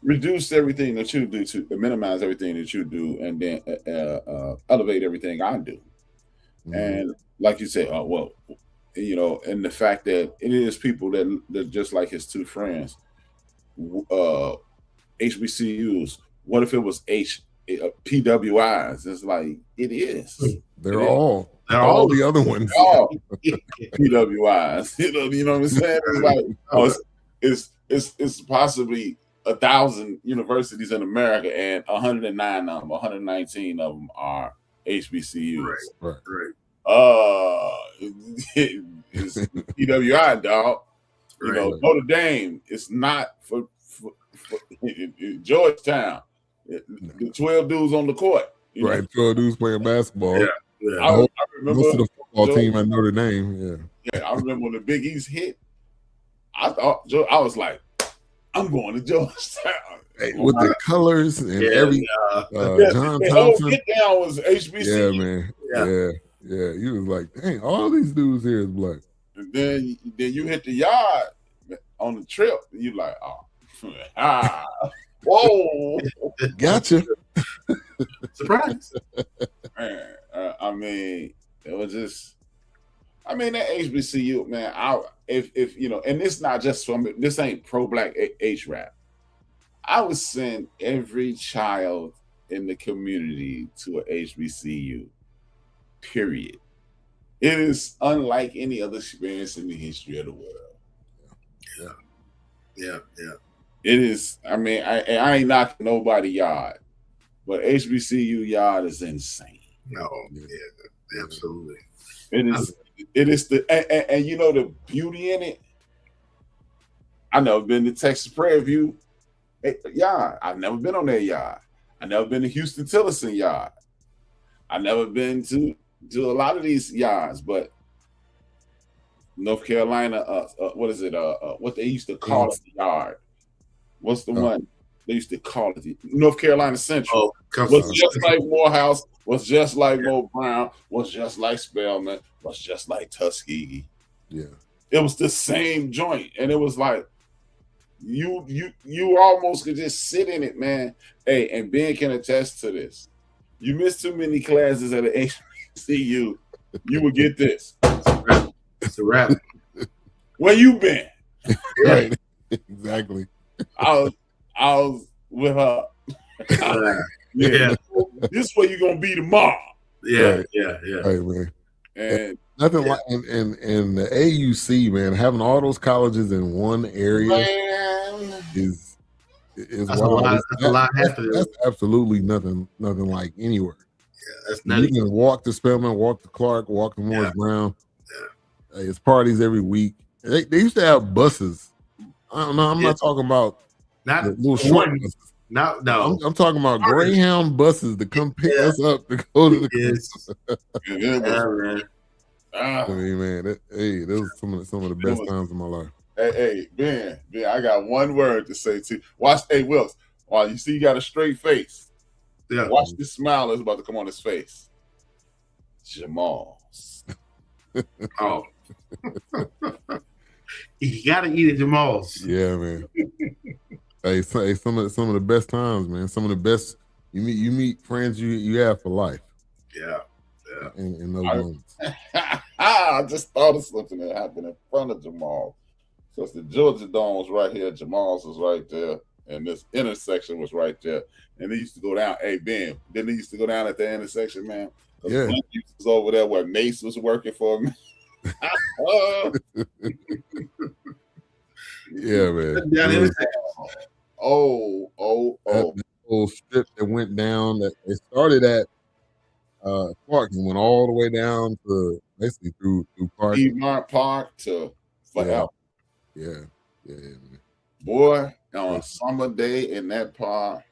Reduce everything that you do to minimize everything that you do, and then elevate everything I do. Mm-hmm. And like you said, and the fact that it is people that just like his two friends, HBCUs. What if it was PWIs? It's like it is. They're all the other ones. All PWIs. You know what I'm saying? It's like it's possibly 1,000 universities in America, and 119 of them are HBCUs. Right. It's PWI, dog. Notre Dame. It's not for Georgetown. The 12 dudes on the court. 12 dudes playing basketball. Yeah. I remember most of the football team at Notre Dame. Yeah, I remember when the Big East hit. I was like, I'm going to Georgetown. Hey, with the colors and every John the whole Thompson. get down was HBCU. Yeah, man. Yeah. You was like, dang, all these dudes here is black. And then you hit the yard on the trip, and you like, whoa, gotcha. Surprise. Man, I mean, it was just. I mean, that HBCU, man. If you know, and this not just from this ain't pro black H rap. I would send every child in the community to a HBCU. Period. It is unlike any other experience in the history of the world. Yeah. It is. I mean, I ain't knocking nobody yard, but HBCU yard is insane. No, yeah, absolutely. It is. It is and you know the beauty in it. I never been to Texas Prairie View yard. I've never been on their yard. I never been to Houston Tillerson yard. I never been to a lot of these yards, but North Carolina, what is it? What they used to call it the yard? What's the one they used to call it? North Carolina Central. Was just like Morehouse. Was just like Mo Brown. Was just like Spelman. Was just like Tuskegee. Yeah, it was the same joint, and it was like you almost could just sit in it, man. Hey, and Ben can attest to this. You miss too many classes at an HBCU, you would get this. It's a wrap. Where you been? Right. Exactly. I was with her. Yeah. This is where you're gonna be tomorrow. Yeah. Right, man. And nothing like in the AUC, man, having all those colleges in one area is that's wild. A lot happening. That's absolutely nothing like anywhere. Yeah, that's nutty. You can walk to Spelman, walk to Clark, walk to Morris Brown. Yeah. It's parties every week. They used to have buses. I don't know. I'm not talking about not little short buses. No. I'm talking about Greyhound buses to come pick us up to go to the man. I mean, man, those are some of the best times of my life. Hey, Ben, I got one word to say to you. Watch, Wills, while you see you got a straight face, watch this smile that's about to come on his face. Jamal. Oh. You gotta eat at Jamal's. Yeah, man. Hey, some of the best times, man. Some of the best you meet friends you have for life. Yeah. In those moments. I just thought of something that happened in front of Jamal. So the Georgia Dome was right here, Jamal's was right there, and this intersection was right there. And they used to go down. Hey, Ben, then they used to go down at the intersection, man. Yeah. Was over there where Mace was working for me. Yeah, man. Oh. That whole strip that went down, that it started at Clark and went all the way down to basically through Park. Piedmont Park to forever. Yeah, man. Boy, on a summer day in that park,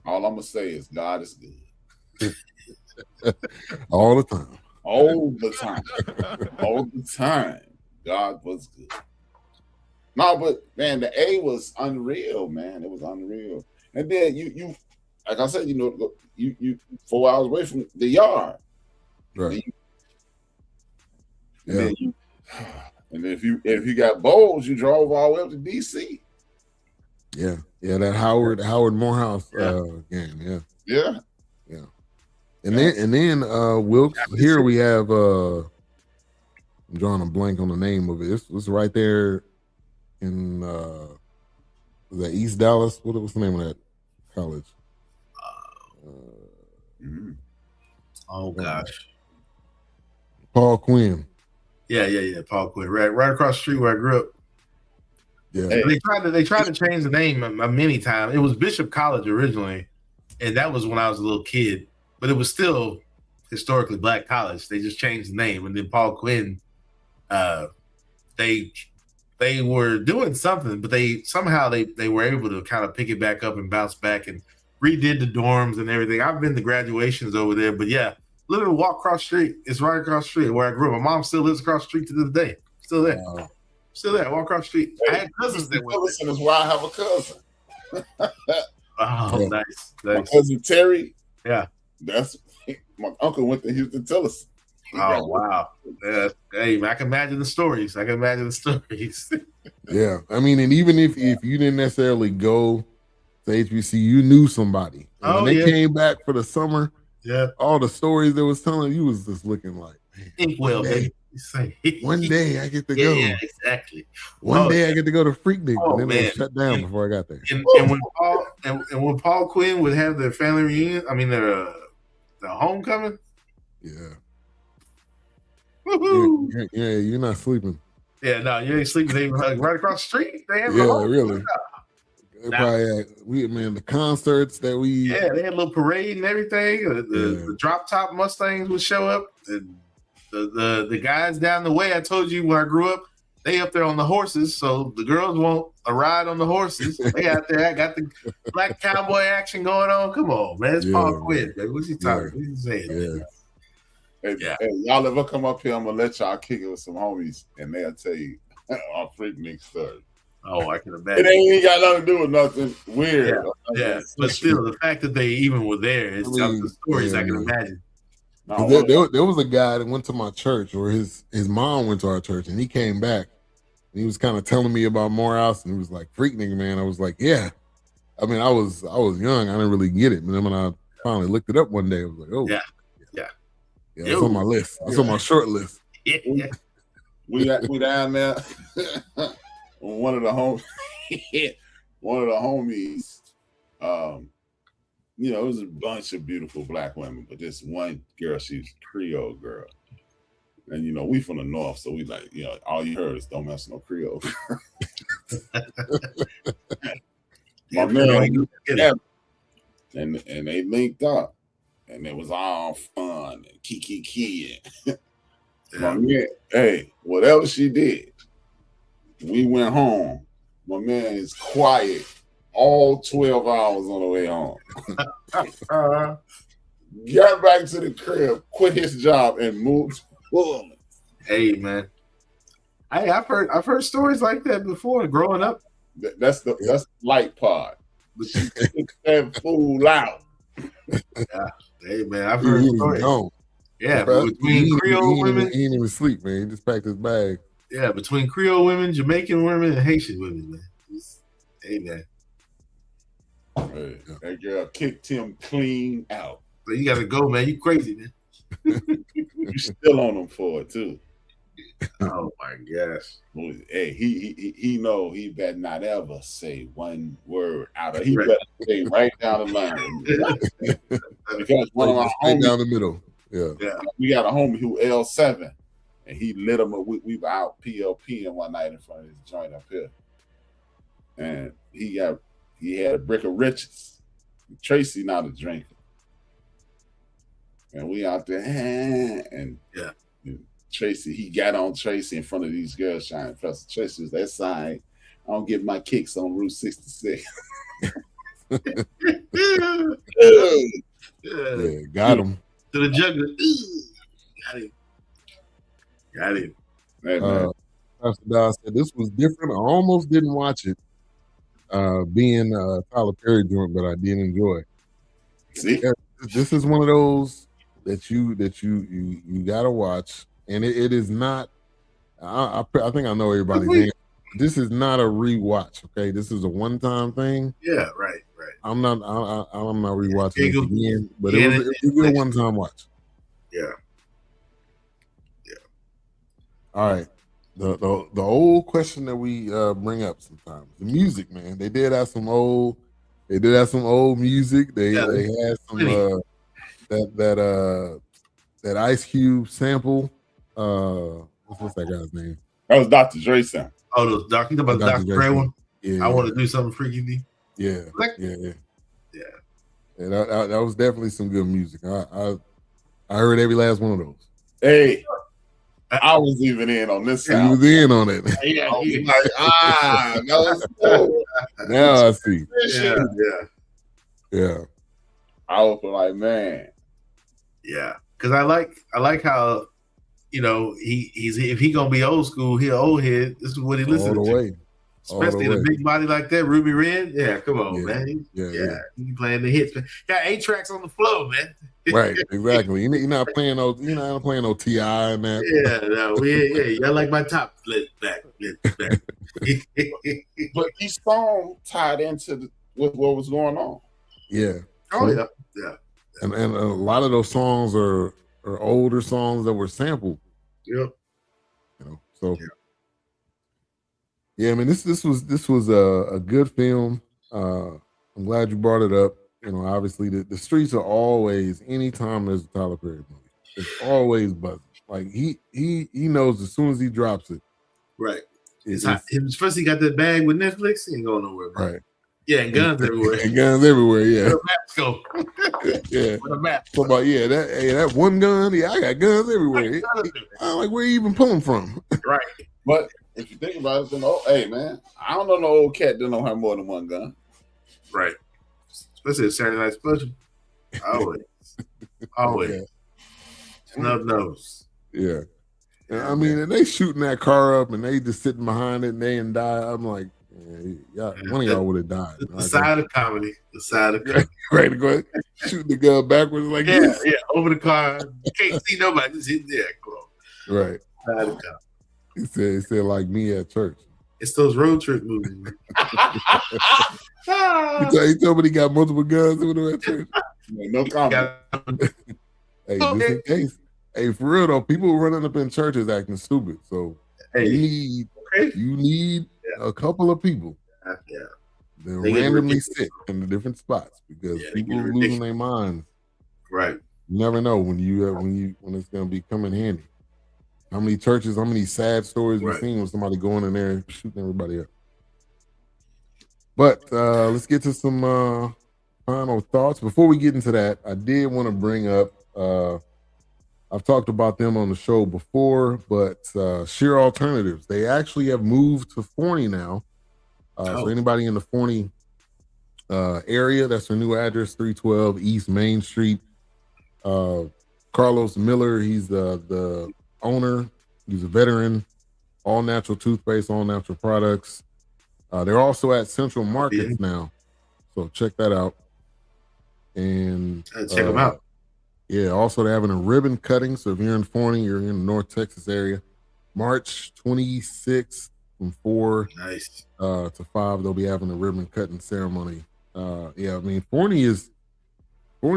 all I'm gonna say is God is good. All the time. All the time. God was good. No, but man, the A was unreal, man. It was unreal. And then you like I said, you 4 hours away from the yard. Right. And if you got bowls, you drove all the way up to DC. Yeah, that Howard Morehouse game. Yeah. And then Wilkes, here we have I'm drawing a blank on the name of it. It's right there in was that East Dallas? What was the name of that college? Oh gosh. Paul Quinn. Yeah. Paul Quinn. Right across the street where I grew up. Yeah. They tried to change the name many times. It was Bishop College originally, and that was when I was a little kid. But it was still historically black college. They just changed the name, and then Paul Quinn. They were doing something, but they were able to kind of pick it back up and bounce back and redid the dorms and everything. I've been to graduations over there, but yeah, literally walk across the street. It's right across the street where I grew up. My mom still lives across the street to this day. Still there. Still there. Walk across the street. Hey, I had cousins that went Listen, is why I have a cousin. Oh, nice. My cousin Terry. Yeah. That's my uncle went to Houston Tillerson. Oh, wow. Yeah. Hey, I can imagine the stories. Yeah. I mean, and even if you didn't necessarily go to HBC, you knew somebody. And when they came back for the summer, all the stories they was telling you was just looking like, Inkwell, baby. One day I get to go. Yeah, exactly. One day I get to go to Freaknik, Oh, and then they shut down before I got there. And when Paul Quinn would have their family reunion, I mean their homecoming. Yeah. Woohoo! Yeah, you're not sleeping. Yeah, no, you ain't sleeping. They right across the street. They have really. The concerts that we they had a little parade and everything. The drop top Mustangs would show up. The guys down the way, I told you when I grew up, they up there on the horses, so the girls want a ride on the horses. They out there. I got the black cowboy action going on. Come on, man. It's Paul Quinn, baby. What's he talking? What's he saying? Hey, y'all ever come up here, I'm going to let y'all kick it with some homies, and they'll tell you our Freaknik story. Oh, I can imagine. It ain't got nothing to do with nothing weird. Yeah. But still, the fact that they even were there, it's telling the stories I can imagine. No, there was a guy that went to my church, or his mom went to our church, and he came back. And he was kind of telling me about Morehouse, and he was like, Freaknik, man. I was like, yeah. I mean, I was young. I didn't really get it. But then when I finally looked it up one day, I was like, oh. Yeah, it's on my list. It's on my short list. Yeah. We down there. one of the homies, it was a bunch of beautiful black women, but this one girl, she's a Creole girl. And, we from the North, so we like, all you heard is don't mess with no Creole. My man, and they linked up, and it was all fun and kiki. My man, hey, whatever she did, we went home. My man is quiet all 12 hours on the way home. Got back to the crib, quit his job, and moved. Hey, man. I've heard stories like that before growing up. That's the light part. But she kicked that fool out. Yeah. Hey, man, I've heard stories. Yeah, between Creole women. He didn't even sleep, man. He just packed his bag. Yeah, between Creole women, Jamaican women, and Haitian women, man. Hey, man. Hey, that girl kicked him clean out. So you gotta go, man. You crazy, man. You still on him for it too. Oh my gosh. Hey, he know he better not ever say one word out of. He better stay right down the line. Because one of my homies down the middle. Yeah. We got a homie who L7, and he lit him up. We were out PLPing one night in front of his joint up here, and he had a brick of riches. Tracy not a drinker. And we out there, and Tracy, he got on Tracy in front of these girls trying to impress. Tracy was that side. I don't get my kicks on Route 66. Got him. To the juggler. Got him. Hey, man. Pastor Dow said this was different. I almost didn't watch it, being a Tyler Perry joint, but I did enjoy it. See, this is one of those that you gotta watch, and it is not. I think I know everybody's name. This is not a rewatch. Okay, this is a one-time thing. Yeah, right. I'm not rewatching it again, but it was a good one-time watch. Yeah. All right. The old question that we bring up sometimes, the music, man. They did have some old music. They had some that Ice Cube sample. What's that guy's name? That was Dr. Dre sound. Oh, the Dr. Dre one? Yeah. I want to do something freaky D. Yeah. That was definitely some good music. I heard every last one of those. Hey, I was even in on this sound. You was in on it. Yeah, I was like, no, cool. Now I see. Yeah. I was like, man. Yeah. because I like how he's if he gonna be old school, he an old head. This is what he listening all the to. way. Especially in a big body like that, Ruby Red. Yeah, come on, man. Yeah. He playing the hits. Got 8 tracks on the floor, man. Right, exactly. You're not playing no, not playing no TI and that. Yeah, no, y'all like my top flip back. But each song tied into with what was going on. Yeah. Oh yeah. And a lot of those songs are older songs that were sampled. Yep. So. Yeah. Yeah, I mean, this was a good film. I'm glad you brought it up. Obviously the streets are always, anytime there's a Tyler Perry movie, it's always buzzing. Like he knows as soon as he drops it. Right. It's hot. First he got that bag with Netflix, he ain't going nowhere. Man. Right. Yeah, and guns everywhere. And guns everywhere, yeah. Where the maps go. Yeah. Where the map. So about that one gun, yeah, I got guns everywhere. I'm like, where you even pulling from? Right. But if you think about it, then hey man, I don't know no old cat that don't have more than one gun. Right. Especially a Saturday night special. Always. Yeah. Snub nose. Yeah. I mean, and they shooting that car up and they just sitting behind it and they didn't die. I'm like, one of y'all would have died. The side of comedy. The side of comedy. Right, go ahead, shooting the gun backwards like this. Yeah, over the car. You can't see nobody. Just hit there. Right. Side of comedy. He said like me at church. It's those road trip movies, man. He told me he got multiple guns with him at church. No comment. Hey, just in case. Hey, for real though, people running up in churches acting stupid. So you need a couple of people that randomly sit in the different spots because people are losing their minds. Right. You never know when it's gonna be coming handy. How many churches, how many sad stories we've seen with somebody going in there and shooting everybody up. But let's get to some final thoughts. Before we get into that, I did want to bring up, I've talked about them on the show before, but Sheer Alternatives, they actually have moved to Forney now. So anybody in the Forney area, that's their new address, 312 East Main Street. Carlos Miller, he's the owner. He's a veteran. All natural toothpaste, all natural products. They're also at Central Markets now, so check that out. And check them out. Yeah, also they're having a ribbon cutting. So if you're in Forney, you're in the North Texas area, March 26th from 4 to 5, they'll be having a ribbon cutting ceremony. I mean, Forney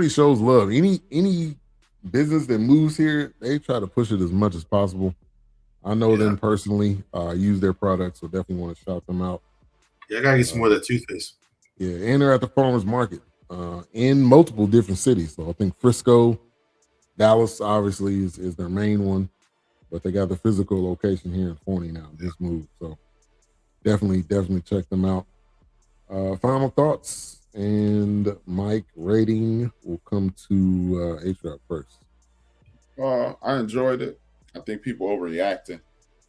shows love. Any business that moves here, they try to push it as much as possible. I know them personally. Use their products, so definitely want to shout them out. Yeah, I gotta get some more of that toothpaste. Yeah, and they're at the farmers market in multiple different cities. So I think Frisco, Dallas, obviously is their main one, but they got the physical location here in Forney now. Just moved, so definitely check them out. Final thoughts and Mike rating will come to A-Trap first. I enjoyed it. I think people overreacting.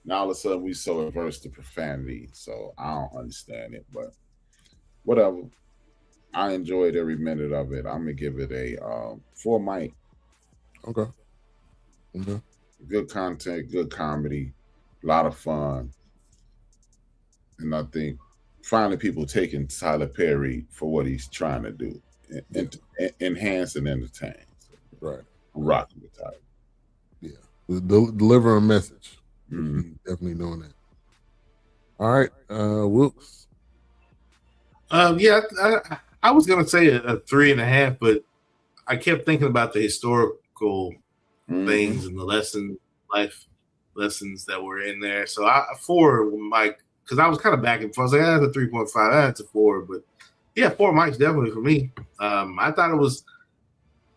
Now all of a sudden we so averse to profanity, so I don't understand it. But whatever. I enjoyed every minute of it. I'm gonna give it a 4 Mike. Okay. Good content, good comedy, a lot of fun, and I think finally people taking Tyler Perry for what he's trying to do, enhance and entertain. Right. I'm rocking with Tyler. Yeah, deliver a message. Definitely doing that. All right, Wilkes. I was gonna say a 3.5, but I kept thinking about the historical things and the life lessons that were in there. So 4 Mike, because I was kind of back and forth. I was like, that's a 3.5, that's a 4, but yeah, 4 Mike's definitely for me. I thought it was,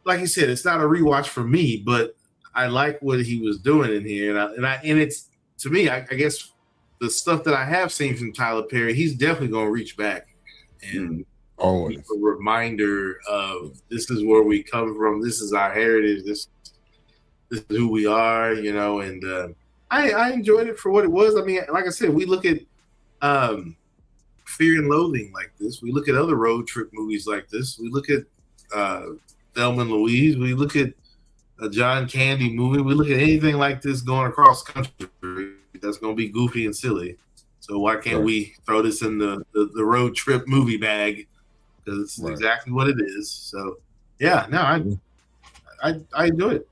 like you said, it's not a rewatch for me, but I like what he was doing in here, and it's, to me, I guess the stuff that I have seen from Tyler Perry, he's definitely going to reach back and always a reminder of this is where we come from, this is our heritage, this is who we are, and I enjoyed it for what it was. I mean, like I said, we look at Fear and Loathing like this, we look at other road trip movies like this, we look at Thelma and Louise, we look at a John Candy movie. We look at anything like this going across country that's going to be goofy and silly. So why can't we throw this in the road trip movie bag? Because it's exactly what it is. So yeah, no, I enjoy it.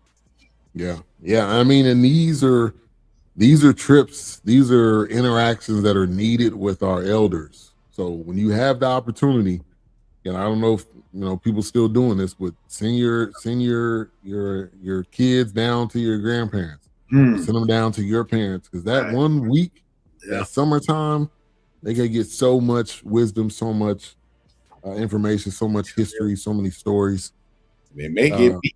Yeah. I mean, and these are trips, these are interactions that are needed with our elders. So when you have the opportunity, and I don't know if people still doing this, but send your kids down to your grandparents, send them down to your parents, because that 1 week, that summertime, they can get so much wisdom, so much information, so much history, so many stories. They may get beat.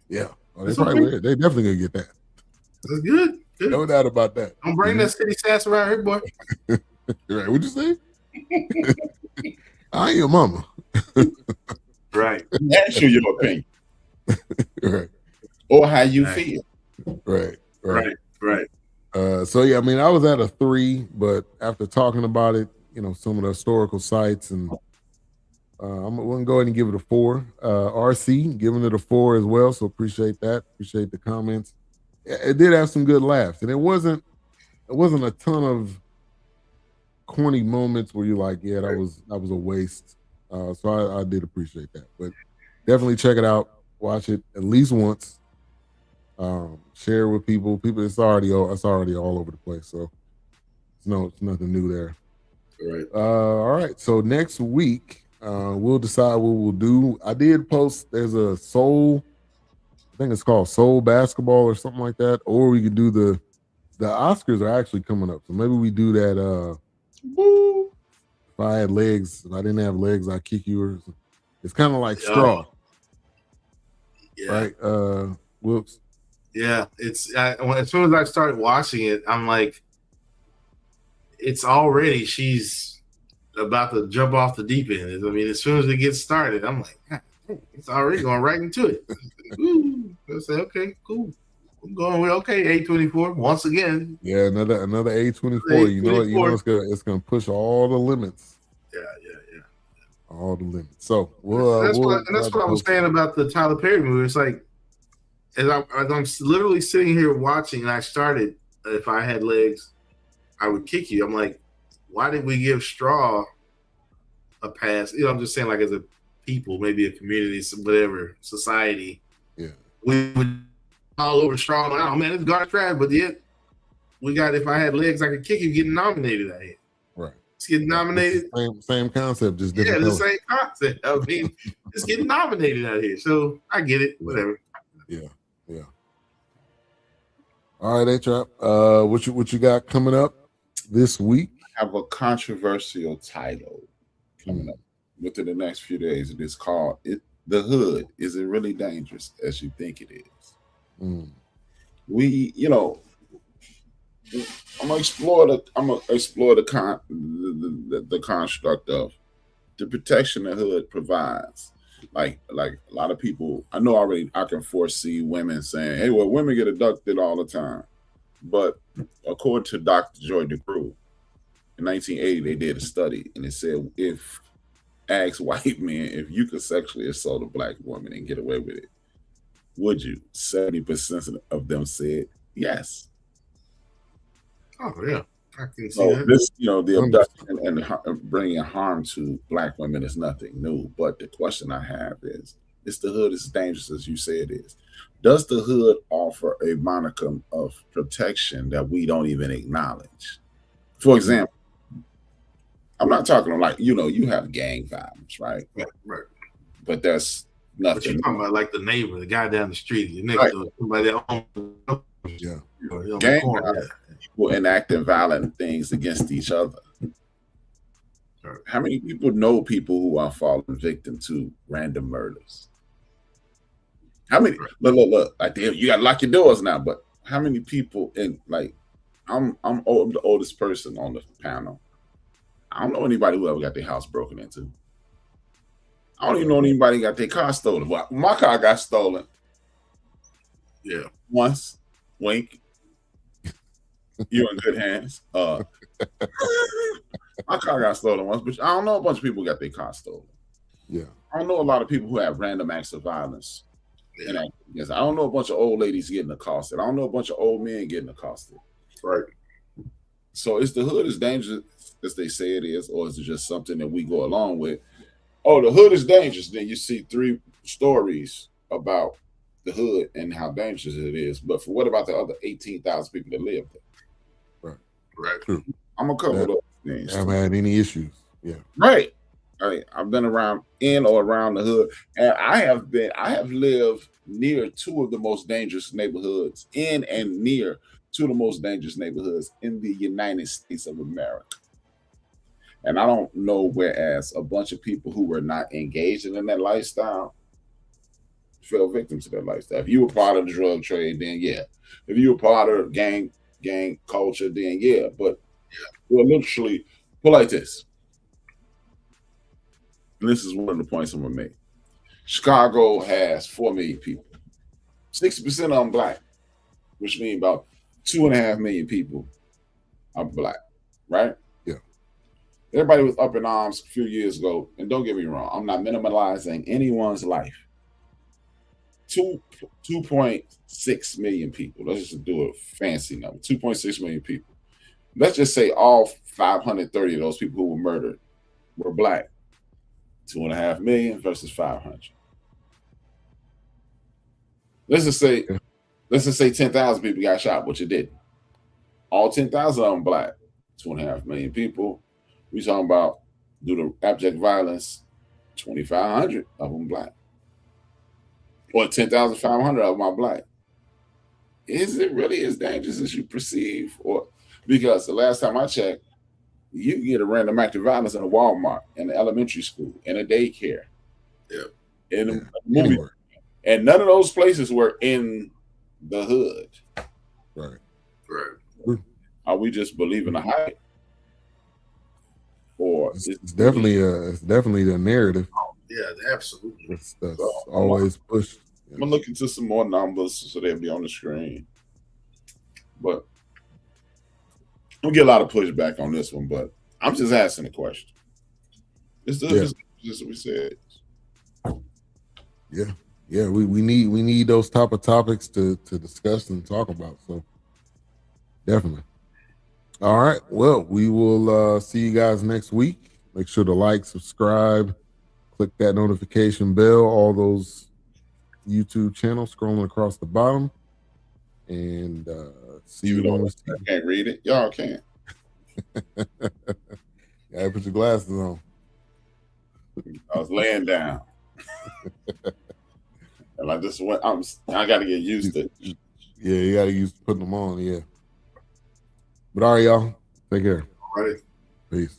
Yeah, they probably they definitely gonna get that. That's good. No doubt about that. Don't bring that city sass around here, boy. Right? What'd you say? I ain't your mama. Right. That's your opinion. Right. Or how you feel. Right. So yeah, I mean, I was at a 3, but after talking about it, some of the historical sites, and I'm gonna go ahead and give it a 4. RC giving it a 4 as well. So appreciate that. Appreciate the comments. It did have some good laughs, and it wasn't a ton of corny moments where you're like, yeah, that was a waste. So I did appreciate that, but definitely check it out. Watch it at least once. Share it with people. It's already all over the place. So it's nothing new there. Right. All right. So next week, we'll decide what we'll do. I did post. There's a soul. I think it's called Soul Basketball or something like that. Or we could do the Oscars are actually coming up, so maybe we do that. If I had legs, if I didn't have legs, I'd kick you. It's kind of like straw. Yeah. Right. Whoops. Yeah. It's as soon as I started watching it, I'm like, it's already she's about to jump off the deep end. I mean, as soon as it gets started, I'm like, it's already going right into it. I say, okay, cool. I'm going with A24 once again. Yeah, another A24. You know it's gonna push all the limits. Yeah. All the limits. So that's what I was saying about the Tyler Perry movie. It's like as I'm literally sitting here watching, and I started. If I had legs, I would kick you. I'm like, why did we give Straw a pass? I'm just saying, like, as a people, maybe a community, some whatever society. Yeah, we would all over Straw. Like, oh man, it's garbage trash. But yet, we got. If I had legs, I could kick you. Getting nominated out here. Right. It's getting nominated. Same concept, just different. Yeah, the same concept. I mean, it's getting nominated out here. So I get it. Whatever. Yeah. All right, A-Trap. What you got coming up this week? I have a controversial title coming up within the next few days. It is called "The Hood." Is it really dangerous as you think it is? I'm gonna explore the construct of the protection the hood provides. Like a lot of people, I know already. I can foresee women saying, "Hey, well, women get abducted all the time." But according to Dr. Joy DeCruz, in 1980, they did a study, and it said ask white men if you could sexually assault a black woman and get away with it, would you? 70% of them said yes. Oh yeah, I can see so that. This, the abduction and bringing harm to black women is nothing new. But the question I have is the hood as dangerous as you say it is? Does the hood offer a monicum of protection that we don't even acknowledge? For example, I'm not talking like you have gang violence, right? Right. But that's nothing. But you're talking about like the neighbor, the guy down the street, your next door, somebody that owns gang violence. People enacting violent things against each other. Right. How many people know people who are falling victim to random murders? How many? Look! Like you got to lock your doors now. But how many people in I'm the oldest person on the panel. I don't know anybody who ever got their house broken into. I don't even know anybody got their car stolen. Well, my car got stolen. Yeah. Once. Wink. You're in good hands. My car got stolen once, but I don't know a bunch of people got their car stolen. Yeah. I don't know a lot of people who have random acts of violence And yes, I don't know a bunch of old ladies getting accosted. I don't know a bunch of old men getting accosted. Right. So is the hood as dangerous as they say it is, or is it just something that we go along with? Oh, the hood is dangerous. Then you see 3 stories about the hood and how dangerous it is. But for what about the other 18,000 people that live there? Right. True. I'm gonna cover those things. I haven't had any issues. Yeah. Right. I've been around in or around the hood, and I have lived near 2 of the most dangerous neighborhoods, in and near 2 of the most dangerous neighborhoods in the United States of America. And I don't know, whereas a bunch of people who were not engaged in that lifestyle fell victim to that lifestyle. If you were part of the drug trade, then yeah. If you were part of gang culture, then yeah. But we'll literally put like this. And this is one of the points I'm gonna make. Chicago has 4 million people. 60% of them black, which means about 2.5 million people are black, right? Yeah. Everybody was up in arms a few years ago, and don't get me wrong, I'm not minimalizing anyone's life. 2.6 million people. Let's just do a fancy number. 2.6 million people. Let's just say all 530 of those people who were murdered were black. 2.5 million versus 500. Let's just say 10,000 people got shot, which it didn't. All 10,000 of them black. 2.5 million people. We talking about, due to abject violence, 2,500 of them black. Or 10,500 of them are black. Is it really as dangerous as you perceive? Or because the last time I checked, you can get a random act of violence in a Walmart, in an elementary school, in a daycare, in a movie. Anywhere. And none of those places were in the hood. Right. Are we just believing the hype? Or it's definitely the narrative. Yeah, absolutely. That's always pushed. I'm gonna look into some more numbers so they'll be on the screen. But we'll get a lot of pushback on this one, but I'm just asking a question. It's just what we said. Yeah, we need those type of topics to discuss and talk about. So definitely. All right. Well, we will see you guys next week. Make sure to like, subscribe, click that notification bell, all those YouTube channels scrolling across the bottom. And see you when we see you. I can't read it. Y'all can't. Yeah, put your glasses on. I was laying down. And I just went, I got to get used to it. Yeah, you got to use putting them on. Yeah. But all right, y'all. Take care. All right. Peace.